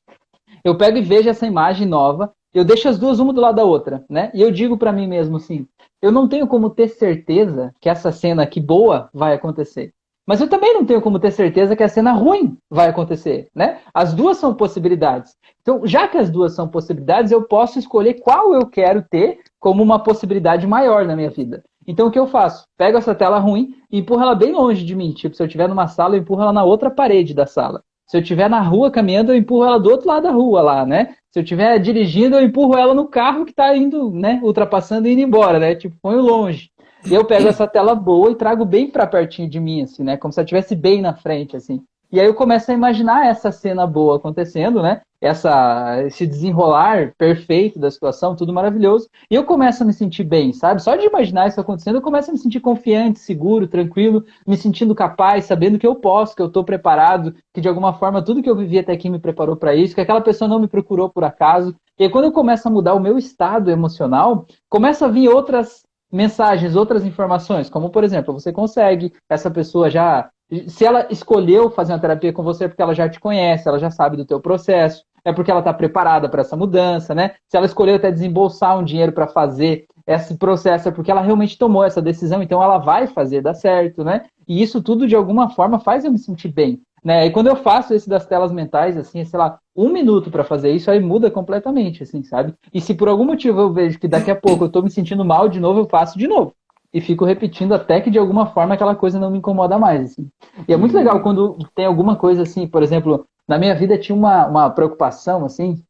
Eu pego e vejo essa imagem nova, eu deixo as duas uma do lado da outra, né? E eu digo para mim mesmo assim, eu não tenho como ter certeza que essa cena aqui boa vai acontecer. Mas eu também não tenho como ter certeza que a cena ruim vai acontecer, né? As duas são possibilidades. Então, já que as duas são possibilidades, eu posso escolher qual eu quero ter como uma possibilidade maior na minha vida. Então, o que eu faço? Pego essa tela ruim e empurro ela bem longe de mim. Tipo, se eu estiver numa sala, eu empurro ela na outra parede da sala. Se eu estiver na rua caminhando, eu empurro ela do outro lado da rua lá, né? Se eu estiver dirigindo, eu empurro ela no carro que está indo, né? Ultrapassando e indo embora, né? Tipo, ponho longe. E eu pego essa tela boa e trago bem para pertinho de mim, assim, né? Como se ela estivesse bem na frente, assim. E aí eu começo a imaginar essa cena boa acontecendo, né? Esse desenrolar perfeito da situação, tudo maravilhoso. E eu começo a me sentir bem, sabe? Só de imaginar isso acontecendo, eu começo a me sentir confiante, seguro, tranquilo, me sentindo capaz, sabendo que eu posso, que eu estou preparado, que de alguma forma tudo que eu vivi até aqui me preparou para isso, que aquela pessoa não me procurou por acaso. E aí, quando eu começo a mudar o meu estado emocional, começa a vir outras mensagens, outras informações, como por exemplo, você consegue, essa pessoa já, se ela escolheu fazer uma terapia com você é porque ela já te conhece, ela já sabe do teu processo, é porque ela está preparada para essa mudança, né? Se ela escolheu até desembolsar um dinheiro para fazer esse processo, é porque ela realmente tomou essa decisão, então ela vai fazer dar certo, né? E isso tudo de alguma forma faz eu me sentir bem, né? E quando eu faço esse das telas mentais, assim, sei lá, 1 minuto para fazer isso, aí muda completamente, assim, sabe? E se por algum motivo eu vejo que daqui a pouco eu tô me sentindo mal de novo, eu faço de novo. E fico repetindo até que de alguma forma aquela coisa não me incomoda mais, assim. E é muito legal Hum, quando tem alguma coisa assim, por exemplo, na minha vida tinha uma preocupação, assim,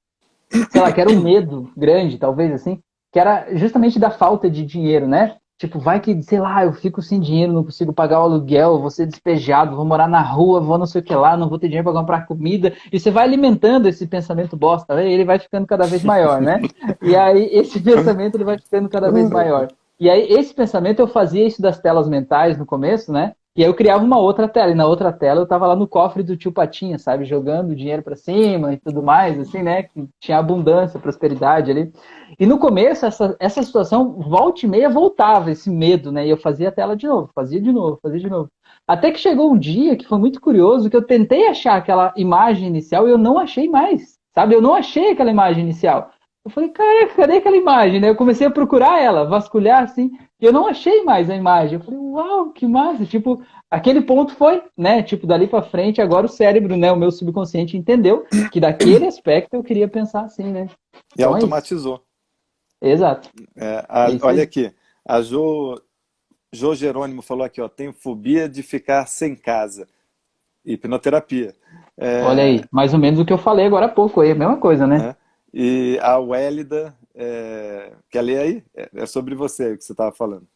sei lá, que era um medo grande, talvez assim, que era justamente da falta de dinheiro, né? Tipo, vai que, sei lá, eu fico sem dinheiro, não consigo pagar o aluguel, vou ser despejado, vou morar na rua, vou não sei o que lá, não vou ter dinheiro para comprar comida. E você vai alimentando esse pensamento bosta, né? Ele vai ficando cada vez maior, né? E aí esse pensamento ele vai ficando cada vez maior. E aí esse pensamento eu fazia isso das telas mentais no começo, né? E aí eu criava uma outra tela, e na outra tela eu tava lá no cofre do tio Patinha, sabe? Jogando dinheiro para cima e tudo mais, assim, né? Que tinha abundância, prosperidade ali. E no começo, essa situação, volta e meia, voltava esse medo, né? E eu fazia a tela de novo, fazia de novo, fazia de novo. Até que chegou um dia que foi muito curioso, que eu tentei achar aquela imagem inicial e eu não achei mais, sabe? Eu não achei aquela imagem inicial. Eu falei, cara, cadê aquela imagem, né? Eu comecei a procurar ela, vasculhar assim, e eu não achei mais a imagem. Eu falei, uau, que massa! Tipo, aquele ponto foi, né? Tipo, dali para frente, agora o cérebro, né? O meu subconsciente entendeu que daquele aspecto eu queria pensar assim, né? e Então é isso. automatizou. Exato. É isso Olha aí. aqui, a Jo Jerônimo falou aqui, ó, tenho fobia de ficar sem casa. Hipnoterapia. Olha É, aí, mais ou menos o que eu falei agora há pouco aí, a mesma coisa, né? né? E a Wélida, quer ler aí? É sobre você que você estava falando.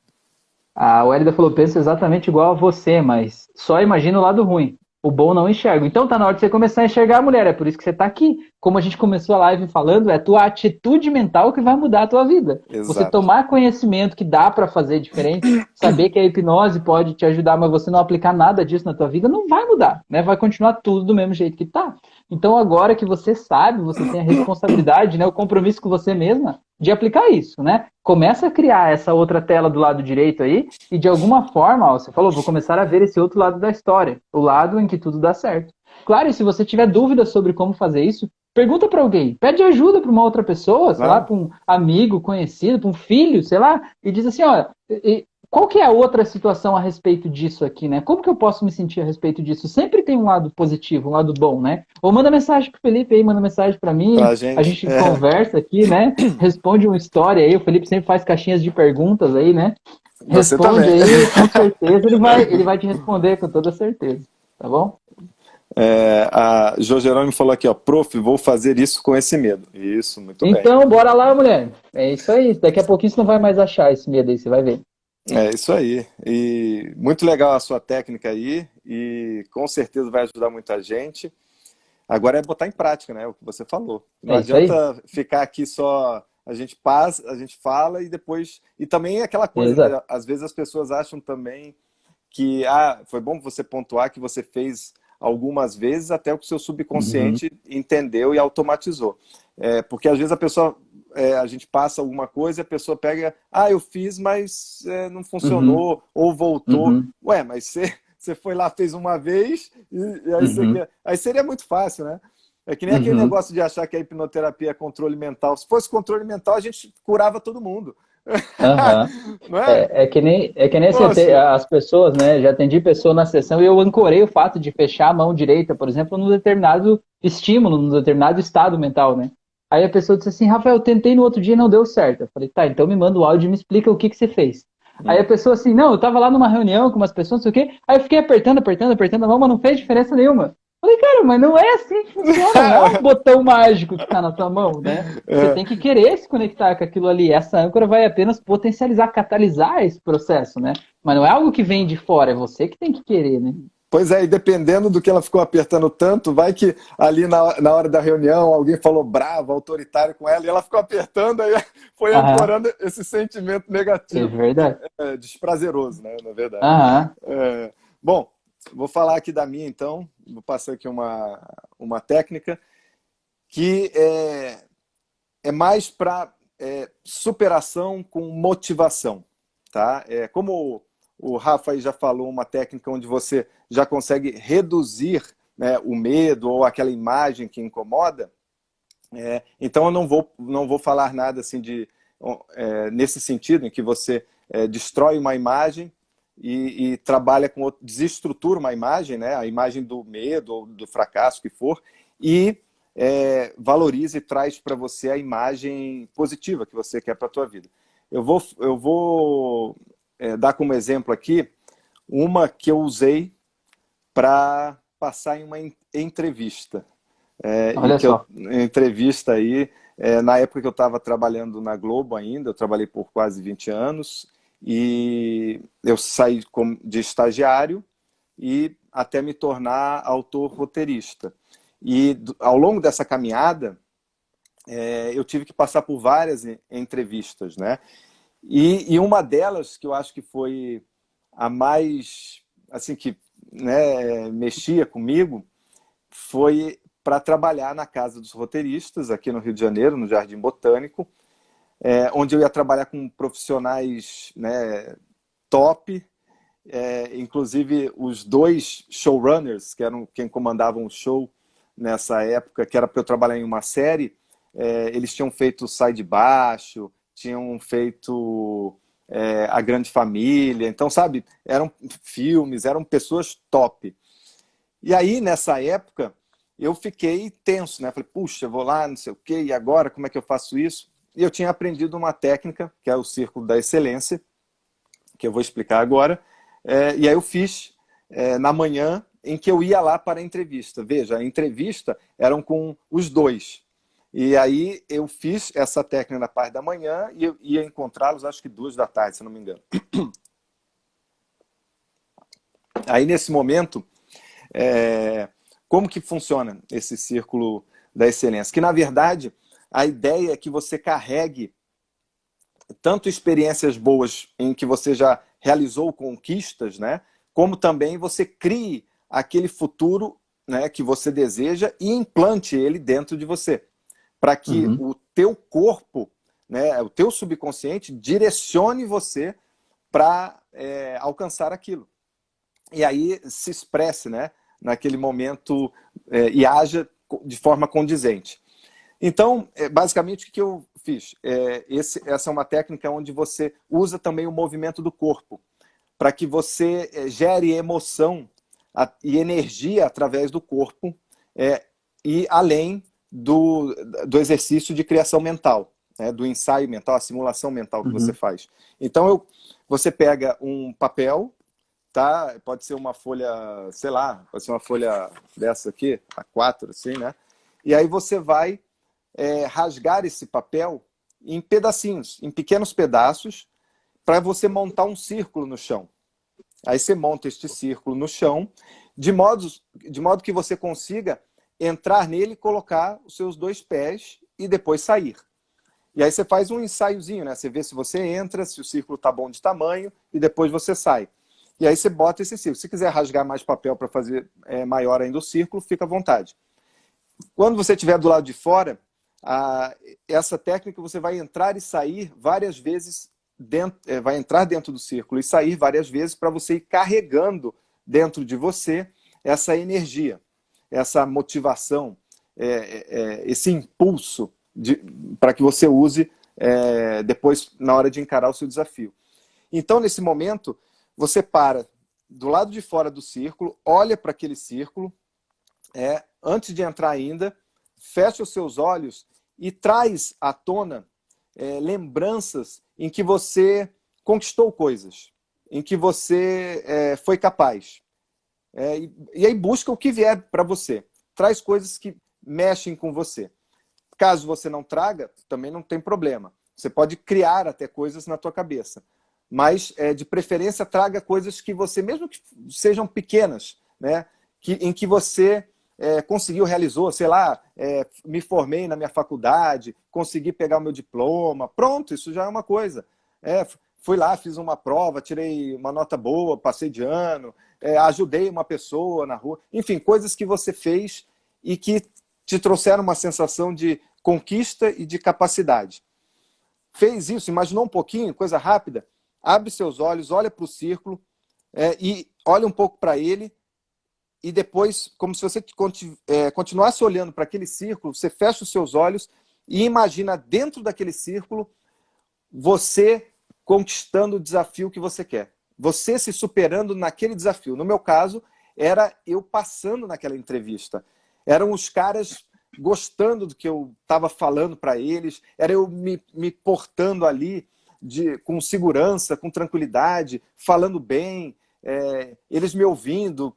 A Wélida falou, penso exatamente igual a você, mas só imagina o lado ruim. O bom não enxergo. Então tá na hora de você começar a enxergar a mulher, é por isso que você tá aqui. Como a gente começou a live falando, é a tua atitude mental que vai mudar a tua vida. Você Exato. tomar conhecimento que dá para fazer diferente, saber que a hipnose pode te ajudar, mas você não aplicar nada disso na tua vida, não vai mudar, né? Vai continuar tudo do mesmo jeito que tá. Então agora que você sabe, você tem a responsabilidade, né, o compromisso com você mesma de aplicar isso, né? Começa a criar essa outra tela do lado direito aí e de alguma forma, ó, você falou, vou começar a ver esse outro lado da história, o lado em que tudo dá certo. Claro, e se você tiver dúvidas sobre como fazer isso, pergunta para alguém, pede ajuda para uma outra pessoa, sei lá, Claro. para um amigo conhecido, para um filho, sei lá, e diz assim, ó, qual que é a outra situação a respeito disso aqui, né? Como que eu posso me sentir a respeito disso? Sempre tem um lado positivo, um lado bom, né? Ou manda mensagem pro Felipe aí, manda mensagem para mim, Pra a gente. gente conversa aqui, né? Responde uma história aí, o Felipe sempre faz caixinhas de perguntas aí, né? Você Responde também. aí, com certeza ele vai te responder com toda certeza, tá bom? A Jo Jerônimo falou aqui, ó, prof, vou fazer isso com esse medo. Isso, muito bem. Então, bora lá, mulher. É isso aí. Daqui a pouquinho você não vai mais achar esse medo aí, você vai ver. É isso aí. E muito legal a sua técnica aí, e com certeza vai ajudar muita gente. Agora é botar em prática, né? O que você falou. Não É isso aí? adianta ficar aqui só. A gente passa, a gente fala e depois. E também é aquela coisa, Exato. né? Às vezes as pessoas acham também que foi bom você pontuar que você fez algumas vezes até o que o seu Uhum, subconsciente entendeu e automatizou. Porque às vezes a gente passa alguma coisa e a pessoa pega, eu fiz, mas não uhum, funcionou, ou voltou. uhum, Ué, mas você foi lá, fez uma vez, e aí você uhum, quer. Aí seria muito fácil, né? É que nem aquele uhum. negócio de achar que a hipnoterapia é controle mental. Se fosse controle mental, a gente curava todo mundo. Aham. Não é? É que nem assim, Poxa, as pessoas, né? Já atendi pessoa na sessão e eu ancorei o fato de fechar a mão direita, por exemplo, num determinado estímulo, num determinado estado mental, né? Aí a pessoa disse assim, Rafael, eu tentei no outro dia e não deu certo. Eu falei, tá, então me manda o áudio e me explica o que que você fez. Aí a hum. pessoa assim, não, eu tava lá numa reunião com umas pessoas, não sei o quê. Aí eu fiquei apertando, apertando, apertando a mão, mas não fez diferença nenhuma. Eu falei, cara, mas não é assim que funciona, não é um botão mágico que tá na tua mão, né? Você É, tem que querer se conectar com aquilo ali. Essa âncora vai apenas potencializar, catalisar esse processo, né? Mas não é algo que vem de fora, é você que tem que querer, né? pois é, e dependendo do que ela ficou apertando tanto, vai que ali na hora da reunião alguém falou bravo, autoritário com ela, e ela ficou apertando, aí foi Aham, ancorando esse sentimento é negativo, verdade. desprazeroso, né, na verdade. Aham, É, bom, vou falar aqui da minha então, vou passar aqui uma técnica que é mais para superação com motivação, tá? Como o Rafa aí já falou, uma técnica onde você já consegue reduzir, né, o medo ou aquela imagem que incomoda. Então eu não vou falar nada assim nesse sentido, em que você destrói uma imagem e trabalha com outro, desestrutura uma imagem, né, a imagem do medo ou do fracasso que for, e valoriza e traz para você a imagem positiva que você quer para a tua vida. Eu vou dar como exemplo aqui uma que eu usei para passar em uma entrevista. E olha que eu, só. entrevista aí, na época que eu estava trabalhando na Globo ainda, eu trabalhei por quase 20 anos, e eu saí de estagiário e até me tornar autor roteirista. E ao longo dessa caminhada, eu tive que passar por várias entrevistas, né? E uma delas, que eu acho que foi a mais, assim, que, né, mexia comigo, foi para trabalhar na Casa dos Roteiristas, aqui no Rio de Janeiro, no Jardim Botânico, onde eu ia trabalhar com profissionais, né, top, inclusive os dois showrunners, que eram quem comandavam o show nessa época, que era para eu trabalhar em uma série, eles tinham feito Sai de Baixo, tinham feito A Grande Família, então, sabe, eram filmes, eram pessoas top. E aí, nessa época, eu fiquei tenso, né? Falei, puxa, eu vou lá, não sei o quê, e agora, como é que eu faço isso? E eu tinha aprendido uma técnica, que é o Círculo da Excelência, que eu vou explicar agora. E aí eu fiz na manhã em que eu ia lá para a entrevista. Veja, a entrevista eram com os dois. E aí eu fiz essa técnica na parte da manhã e eu ia encontrá-los, acho que 2 da tarde, se não me engano. Aí, nesse momento, É, como que funciona esse círculo da excelência? Que, na verdade, a ideia é que você carregue tanto experiências boas em que você já realizou conquistas, né? Como também você crie aquele futuro, né, que você deseja e implante ele dentro de você, para que Uhum. o teu corpo, né, o teu subconsciente direcione você para alcançar aquilo e aí se expresse, né, naquele momento e haja de forma condizente. Então, basicamente, o que eu fiz? Essa é uma técnica onde você usa também o movimento do corpo, para que você gere emoção e energia através do corpo, e além do exercício de criação mental, né, do ensaio mental, a simulação mental que você Uhum. faz. Então, você pega um papel, tá? Pode ser uma folha, sei lá, pode ser uma folha dessa aqui, A4, assim, né? E aí você vai rasgar esse papel em pedacinhos, em pequenos pedaços, para você montar um círculo no chão. Aí você monta este círculo no chão, de modo que você consiga entrar nele e colocar os seus 2 pés e depois sair. E aí você faz um ensaiozinho, né? Você vê se você entra, se o círculo está bom de tamanho e depois você sai. E aí você bota esse círculo. Se quiser rasgar mais papel para fazer maior ainda o círculo, fica à vontade. Quando você estiver do lado de fora, essa técnica você vai entrar e sair várias vezes vai entrar dentro do círculo e sair várias vezes para você ir carregando dentro de você essa energia, essa motivação, esse impulso para que você use depois na hora de encarar o seu desafio. Então, nesse momento, você para do lado de fora do círculo, olha para aquele círculo, antes de entrar ainda, fecha os seus olhos e traz à tona lembranças em que você conquistou coisas, em que você foi capaz. E aí busca o que vier para você. Traz coisas que mexem com você. Caso você não traga, também não tem problema. Você pode criar até coisas na tua cabeça. Mas, de preferência, traga coisas que você, mesmo que sejam pequenas, né, em que você conseguiu, realizou, sei lá, me formei na minha faculdade, consegui pegar o meu diploma, pronto, isso já é uma coisa. Fui lá, fiz uma prova, tirei uma nota boa, passei de ano, ajudei uma pessoa na rua, enfim, coisas que você fez e que te trouxeram uma sensação de conquista e de capacidade. Fez isso, imaginou um pouquinho, coisa rápida, abre seus olhos, olha para o círculo e olha um pouco para ele e depois, como se você continuasse olhando para aquele círculo, você fecha os seus olhos e imagina dentro daquele círculo você conquistando o desafio que você quer. Você se superando naquele desafio. No meu caso, era eu passando naquela entrevista. Eram os caras gostando do que eu estava falando para eles, era eu me portando ali com segurança, com tranquilidade, falando bem, eles me ouvindo,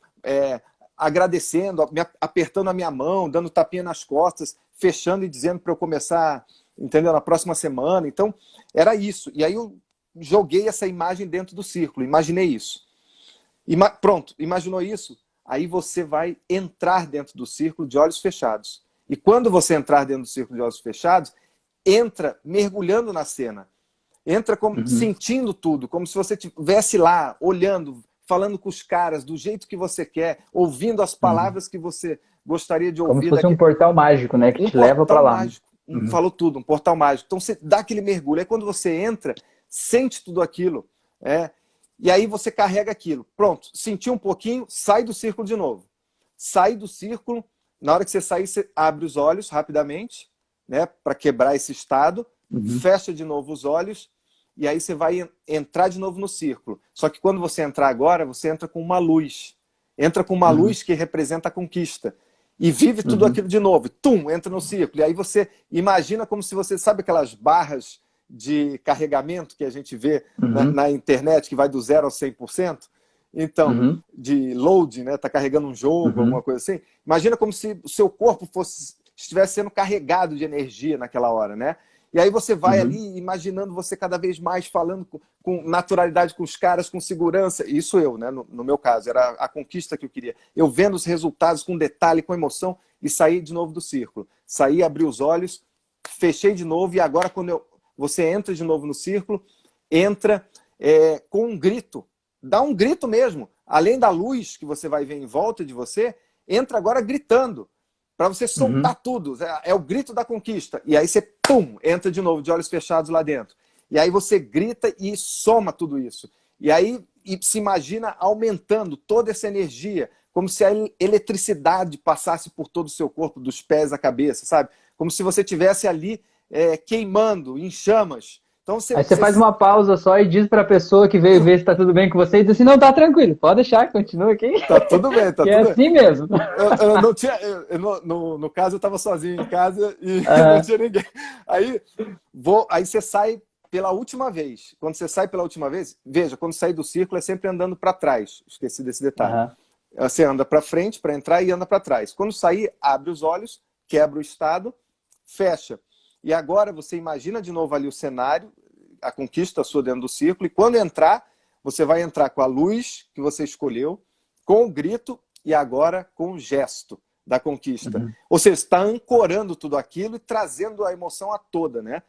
agradecendo, apertando a minha mão, dando tapinha nas costas, fechando e dizendo para eu começar, entendeu? Na próxima semana. Então, era isso. E aí eu joguei essa imagem dentro do círculo, imaginei isso. Pronto, imaginou isso? Aí você vai entrar dentro do círculo de olhos fechados. E quando você entrar dentro do círculo de olhos fechados, entra mergulhando na cena. Entra como, sentindo tudo, como se você estivesse lá, olhando, falando com os caras do jeito que você quer, ouvindo as palavras que você gostaria de ouvir. Como se fosse um portal mágico, né? Que te leva para lá. Mágico. Falou tudo, um portal mágico. Então você dá aquele mergulho. Aí quando você entra, sente tudo aquilo. E aí você carrega aquilo. Pronto, sentiu um pouquinho, sai do círculo de novo. Sai do círculo. Na hora que você sair, você abre os olhos rapidamente, né, para quebrar esse estado. Fecha de novo os olhos. E aí você vai entrar de novo no círculo. Só que quando você entrar agora, você entra com uma luz. Entra com uma luz que representa a conquista. E vive tudo aquilo de novo. Tum, entra no círculo. E aí você imagina como se você... Sabe aquelas barras de carregamento que a gente vê na internet, que vai do 0 ao 100%? Então, de load, né? Tá carregando um jogo, alguma coisa assim. Imagina como se o seu corpo estivesse sendo carregado de energia naquela hora, né? E aí você vai ali imaginando você cada vez mais falando com naturalidade com os caras, com segurança. Isso eu, né? No meu caso, era a conquista que eu queria. Eu vendo os resultados com detalhe, com emoção, e saí de novo do círculo. Saí, abri os olhos, fechei de novo, e agora quando você entra de novo no círculo, entra com um grito. Dá um grito mesmo. Além da luz que você vai ver em volta de você, entra agora gritando. Para você soltar tudo. É o grito da conquista. E aí você, pum, entra de novo, de olhos fechados lá dentro. E aí você grita e soma tudo isso. E aí se imagina aumentando toda essa energia, como se a eletricidade passasse por todo o seu corpo, dos pés à cabeça, sabe? Como se você estivesse ali queimando, em chamas. Então Aí você faz uma pausa só e diz para a pessoa que veio ver se tá tudo bem com você e diz assim, não, tá tranquilo, pode deixar, continua aqui. Tá tudo bem, tá tudo bem. É assim mesmo. Eu não tinha, no caso, eu estava sozinho em casa e não tinha ninguém. Aí você sai pela última vez. Quando você sai pela última vez, veja, quando sair do círculo é sempre andando para trás. Esqueci desse detalhe. Você anda para frente para entrar e anda para trás. Quando sair, abre os olhos, quebra o estado, fecha. E agora você imagina de novo ali o cenário, a conquista sua dentro do círculo, e quando entrar, você vai entrar com a luz que você escolheu, com o grito e agora com o gesto da conquista. Ou seja, está ancorando tudo aquilo e trazendo a emoção a toda, né?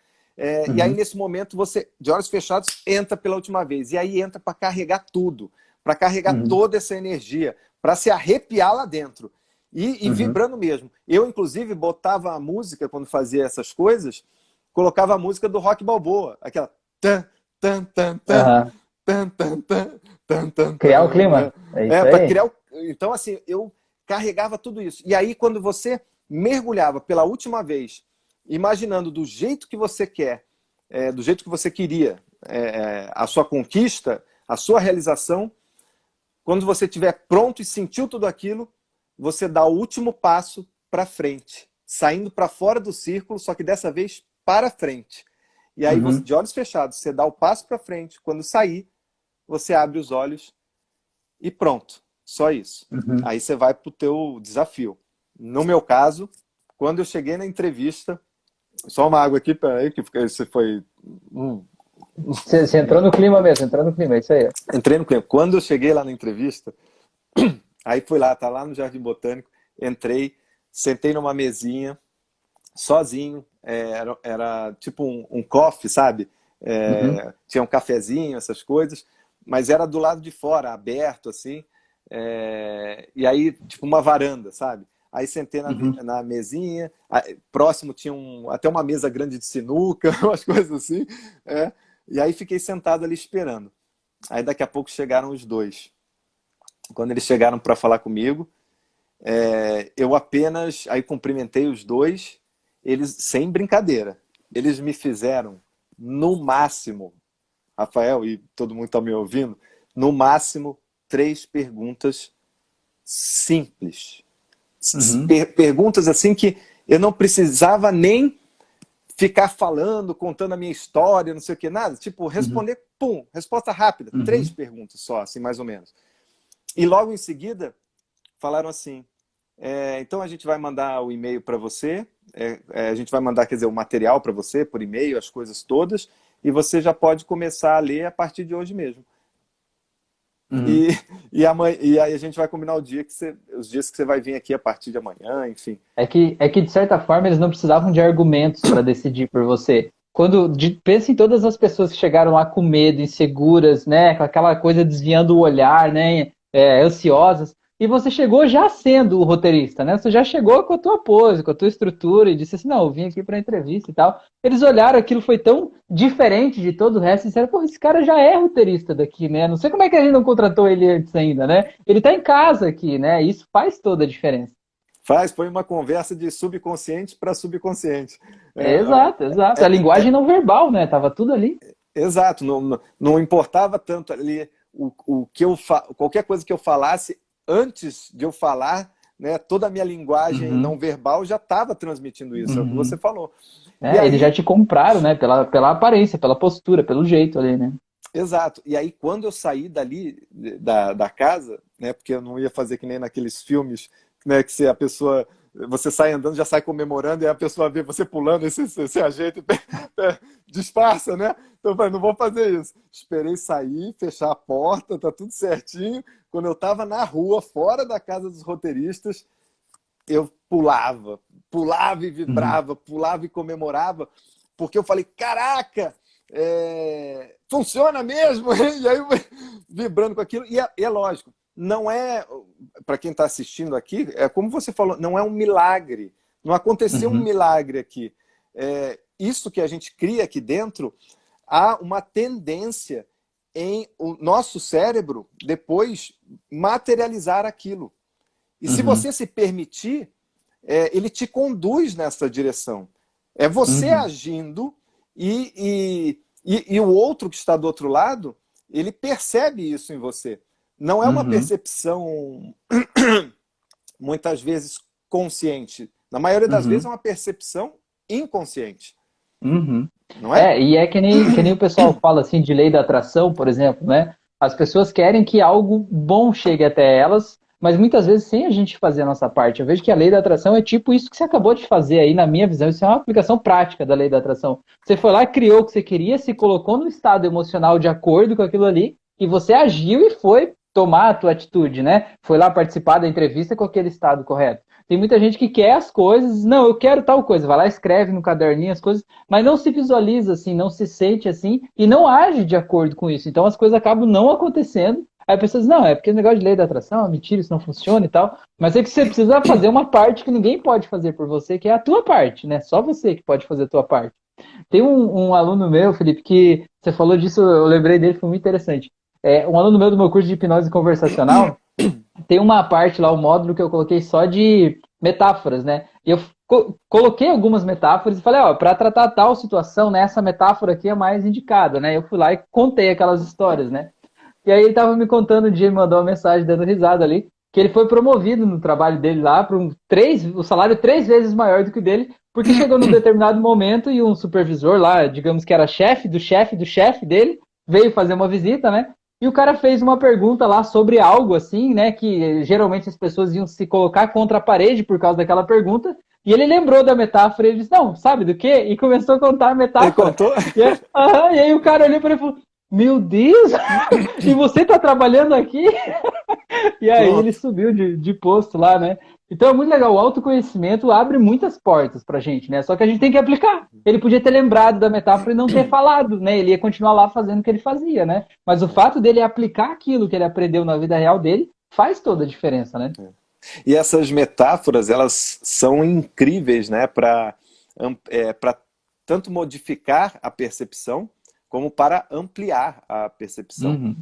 E aí, nesse momento, você, de olhos fechados, entra pela última vez. E aí entra para carregar tudo, para carregar toda essa energia, para se arrepiar lá dentro. E vibrando mesmo. Eu, inclusive, botava a música, quando fazia essas coisas, colocava a música do Rock Balboa. Aquela... Tan, tan, tan, tan, tan, tan, tan, tan, tan, criar o clima. Para criar o... Então, assim, eu carregava tudo isso. E aí, quando você mergulhava pela última vez, imaginando do jeito que você quer, do jeito que você queria, a sua conquista, a sua realização, quando você estiver pronto e sentiu tudo aquilo, você dá o último passo para frente, saindo para fora do círculo, só que dessa vez para frente. E aí, você, Uhum. de olhos fechados, você dá o passo para frente. Quando sair, você abre os olhos e pronto. Só isso. Uhum. Aí você vai para o teu desafio. No meu caso, quando eu cheguei na entrevista, só uma água aqui, peraí, que esse foi... Você entrou no clima mesmo, entrou no clima, é isso aí. Entrei no clima. Quando eu cheguei lá na entrevista, aí fui lá, tá lá no Jardim Botânico, entrei, sentei numa mesinha, sozinho, era tipo um coffee, sabe? Uhum. Tinha um cafezinho, essas coisas, mas era do lado de fora, aberto, assim, e aí, tipo uma varanda, sabe? Aí sentei Uhum. na mesinha, próximo tinha até uma mesa grande de sinuca, umas coisas assim, e aí fiquei sentado ali esperando. Aí daqui a pouco chegaram os dois. Quando eles chegaram para falar comigo, eu apenas aí cumprimentei os dois, eles sem brincadeira, eles me fizeram no máximo, Rafael e todo mundo está me ouvindo, no máximo 3 perguntas simples, Uhum. perguntas assim que eu não precisava nem ficar falando, contando a minha história, não sei o que, nada, tipo Uhum. responder, pum, resposta rápida, 3 perguntas só, assim mais ou menos. E logo em seguida falaram assim: então a gente vai mandar o e-mail para você, a gente vai mandar, quer dizer, o material para você por e-mail, as coisas todas, e você já pode começar a ler a partir de hoje mesmo. Uhum. E, e aí a gente vai combinar os dias que você vai vir aqui a partir de amanhã, enfim. É que, de certa forma, eles não precisavam de argumentos para decidir por você. Pensa em todas as pessoas que chegaram lá com medo, inseguras, né, com aquela coisa desviando o olhar, né, ansiosas, e você chegou já sendo o roteirista, né? Você já chegou com a tua pose, com a tua estrutura e disse assim, não, eu vim aqui para entrevista e tal. Eles olharam, aquilo foi tão diferente de todo o resto e disseram, pô, esse cara já é roteirista daqui, né? Não sei como é que a gente não contratou ele antes ainda, né? Ele tá em casa aqui, né? Isso faz toda a diferença. Foi uma conversa de subconsciente para subconsciente. Exato, exato. A É, linguagem não verbal, né? Tava tudo ali. exato, não importava tanto ali o que qualquer coisa que eu falasse antes de eu falar, né, toda a minha linguagem não Uhum, verbal já estava transmitindo isso, é o que você uhum. falou. E É, eles já aí, te compraram, né? Pela aparência, pela postura, pelo jeito ali, né? exato, e aí quando eu saí dali, da casa, né, porque eu não ia fazer que nem naqueles filmes, né, que se a pessoa, você sai andando, já sai comemorando, e a pessoa vê você pulando, e você ajeita e disfarça, né? Então eu falei, não vou fazer isso. Esperei sair, fechar a porta, tá tudo certinho. Quando eu tava na rua, fora da casa dos roteiristas, eu pulava e Uhum, vibrava, pulava e comemorava, porque eu falei, caraca, funciona mesmo, e aí vibrando com aquilo, e é lógico, não é, para quem está assistindo aqui, é como você falou, não é um milagre, não aconteceu um uhum, milagre aqui, isso que a gente cria aqui dentro, há uma tendência em o nosso cérebro depois materializar aquilo. E se uhum, você se permitir, ele te conduz nessa direção. É você uhum, agindo e o outro que está do outro lado, ele percebe isso em você. Não é uma uhum, percepção, muitas vezes, consciente. Na maioria das vezes é uhum, uma percepção inconsciente, uhum. não é? E é que nem o pessoal fala assim de lei da atração, por exemplo, né? As pessoas querem que algo bom chegue até elas, mas muitas vezes sem a gente fazer a nossa parte. Eu vejo que a lei da atração é tipo isso que você acabou de fazer aí, na minha visão, isso é uma aplicação prática da lei da atração. Você foi lá, criou o que você queria, se colocou no estado emocional de acordo com aquilo ali, e você agiu e foi tomar a tua atitude, né? Foi lá participar da entrevista com aquele estado correto. Tem muita gente que quer as coisas, não, eu quero tal coisa, vai lá, escreve no caderninho as coisas, mas não se visualiza assim, não se sente assim e não age de acordo com isso. Então as coisas acabam não acontecendo. Aí a pessoa diz, não, é porque o negócio de lei da atração, mentira, isso não funciona e tal. Mas é que você precisa fazer uma parte que ninguém pode fazer por você, que é a tua parte, né? Só você que pode fazer a tua parte. Tem um aluno meu, Felipe, que você falou disso, eu lembrei dele, foi muito interessante. Um aluno meu do meu curso de hipnose conversacional, tem uma parte lá, o módulo que eu coloquei só de metáforas, né? E eu coloquei algumas metáforas e falei, ó, para tratar tal situação, né, essa metáfora aqui é mais indicada, né? Eu fui lá e contei aquelas histórias, né? E aí ele tava me contando um dia, me mandou uma mensagem dando risada ali, que ele foi promovido no trabalho dele lá para o salário 3 vezes maior do que o dele, porque chegou num determinado momento e um supervisor lá, digamos que era chefe do chefe do chefe dele, veio fazer uma visita, né? E o cara fez uma pergunta lá sobre algo assim, né? Que geralmente as pessoas iam se colocar contra a parede por causa daquela pergunta. E ele lembrou da metáfora e ele disse, não, sabe do quê? E começou a contar a Ele metáfora. contou? E aí o cara olhou para ele e falou, meu Deus, e você tá trabalhando aqui? E aí ele Pronto. subiu de posto lá, né? Então é muito legal, o autoconhecimento abre muitas portas pra gente, né? Só que a gente tem que aplicar. Ele podia ter lembrado da metáfora e não ter falado, né? Ele ia continuar lá fazendo o que ele fazia, né? Mas o fato dele aplicar aquilo que ele aprendeu na vida real dele faz toda a diferença, né? E essas metáforas, elas são incríveis, né, para tanto modificar a percepção, como para ampliar a percepção. Uhum,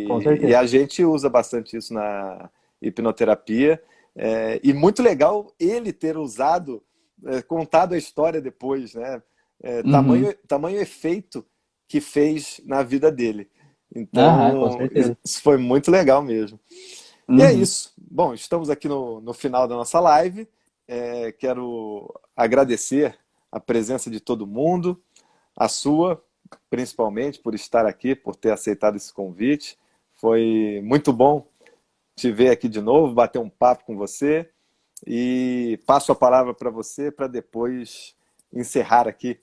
com E certeza. a gente usa bastante isso na hipnoterapia. E muito legal ele ter usado, contado a história depois, né? Uhum, Tamanho efeito que fez na vida dele. com Então, certeza. isso foi muito legal mesmo. E é Uhum. isso. Bom, estamos aqui no final da nossa live. Quero agradecer a presença de todo mundo, a sua, principalmente, por estar aqui, por ter aceitado esse convite. Foi muito bom te ver aqui de novo, bater um papo com você. E passo a palavra para você para depois encerrar aqui.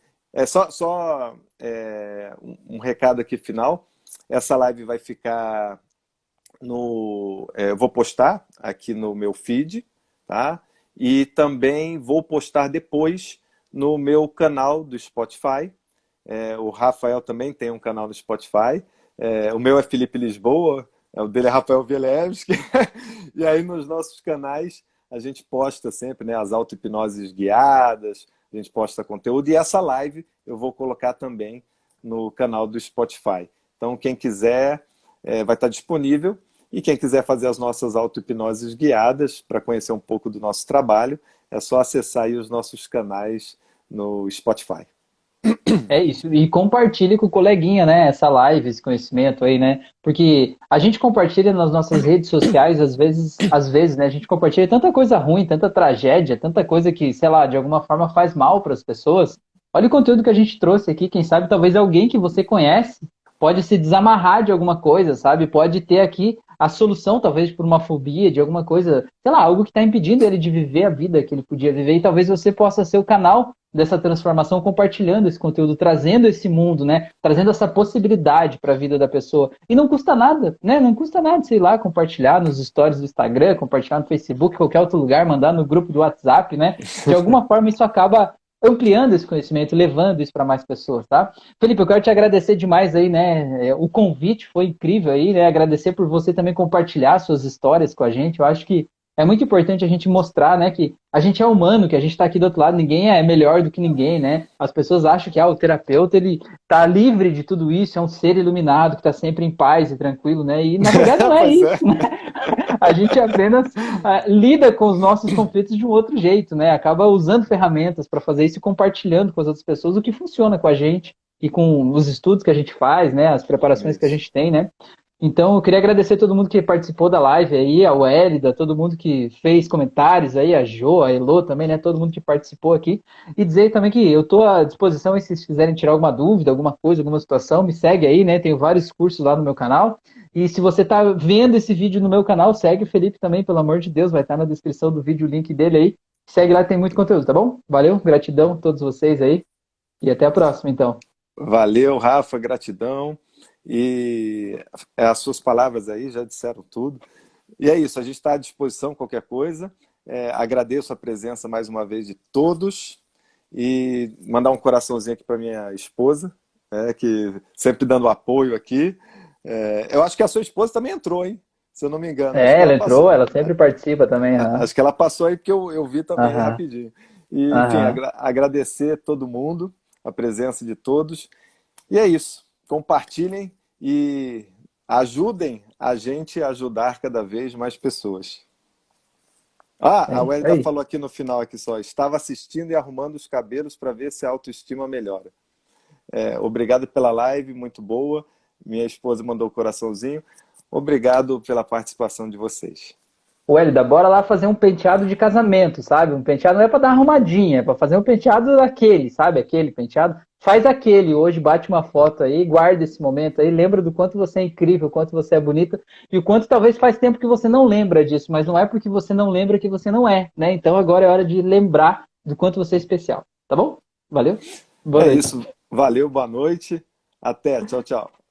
Um recado aqui final. Essa live vai ficar eu vou postar aqui no meu feed, tá? E também vou postar depois no meu canal do Spotify. O Rafael também tem um canal no Spotify. O meu é Felipe Lisboa, o dele é Rafael Vielewski. E aí nos nossos canais a gente posta sempre, né, as auto-hipnoses guiadas, a gente posta conteúdo. E essa live eu vou colocar também no canal do Spotify. Então quem quiser vai estar disponível. E quem quiser fazer as nossas auto-hipnoses guiadas para conhecer um pouco do nosso trabalho, é só acessar aí os nossos canais no Spotify. É isso. E compartilhe com o coleguinha, né? Essa live, esse conhecimento aí, né? Porque a gente compartilha nas nossas redes sociais, às vezes, né? A gente compartilha tanta coisa ruim, tanta tragédia, tanta coisa que, sei lá, de alguma forma faz mal para as pessoas. Olha o conteúdo que a gente trouxe aqui. Quem sabe talvez alguém que você conhece pode se desamarrar de alguma coisa, sabe? Pode ter aqui a solução, talvez, por uma fobia, de alguma coisa, sei lá, algo que está impedindo ele de viver a vida que ele podia viver. E talvez você possa ser o canal dessa transformação, compartilhando esse conteúdo, trazendo esse mundo, né? Trazendo essa possibilidade para a vida da pessoa. E não custa nada, né? Não custa nada, sei lá, compartilhar nos stories do Instagram, compartilhar no Facebook, qualquer outro lugar, mandar no grupo do WhatsApp, né? De alguma forma isso acaba ampliando esse conhecimento, levando isso para mais pessoas, tá? Felipe, eu quero te agradecer demais aí, né? O convite foi incrível aí, né? Agradecer por você também compartilhar suas histórias com a gente. Eu acho que é muito importante a gente mostrar, né, que a gente é humano, que a gente está aqui do outro lado, ninguém é melhor do que ninguém, né? As pessoas acham que o terapeuta ele está livre de tudo isso, é um ser iluminado que está sempre em paz e tranquilo, né? E na verdade não é Pois é. isso, né? A gente apenas lida com os nossos conflitos de um outro jeito, né? Acaba usando ferramentas para fazer isso e compartilhando com as outras pessoas o que funciona com a gente e com os estudos que a gente faz, né? As preparações que a Isso. gente tem, né? Então, eu queria agradecer a todo mundo que participou da live aí, ao Hélida, todo mundo que fez comentários aí, a Jo, a Elô também, né? Todo mundo que participou aqui. E dizer também que eu estou à disposição, e se vocês quiserem tirar alguma dúvida, alguma coisa, alguma situação, me segue aí, né? Tenho vários cursos lá no meu canal. E se você está vendo esse vídeo no meu canal, segue o Felipe também, pelo amor de Deus, vai estar na descrição do vídeo o link dele aí. Segue lá, tem muito conteúdo, tá bom? Valeu, gratidão a todos vocês aí. E até a próxima, então. Valeu, Rafa, gratidão. E as suas palavras aí já disseram tudo. E é isso, a gente está à disposição, qualquer coisa. Agradeço a presença mais uma vez de todos e mandar um coraçãozinho aqui para minha esposa, que sempre dando apoio aqui. Eu acho que a sua esposa também entrou, hein? Se eu não me engano. Acho que ela Ela entrou, passou. ela sempre participa também. Aham, Acho que ela passou aí porque eu vi também aham, rapidinho. E, enfim, aham. agradecer todo mundo, a presença de todos. E é isso. Compartilhem e ajudem a gente a ajudar cada vez mais pessoas. Ah, É a isso Wélida aí. falou aqui no final aqui só. Estava assistindo e arrumando os cabelos para ver se a autoestima melhora. Obrigado pela live, muito boa. Minha esposa mandou o coraçãozinho. Obrigado pela participação de vocês. Ô, Hélida, bora lá fazer um penteado de casamento, sabe? Um penteado não é pra dar arrumadinha, é pra fazer um penteado daquele, sabe? Aquele penteado. Faz aquele hoje, bate uma foto aí, guarda esse momento aí, lembra do quanto você é incrível, o quanto você é bonita e o quanto talvez faz tempo que você não lembra disso, mas não é porque você não lembra que você não é, né? Então agora é hora de lembrar do quanto você é especial, tá bom? Valeu? Boa É noite. isso. Valeu, boa noite. Até. Tchau, tchau.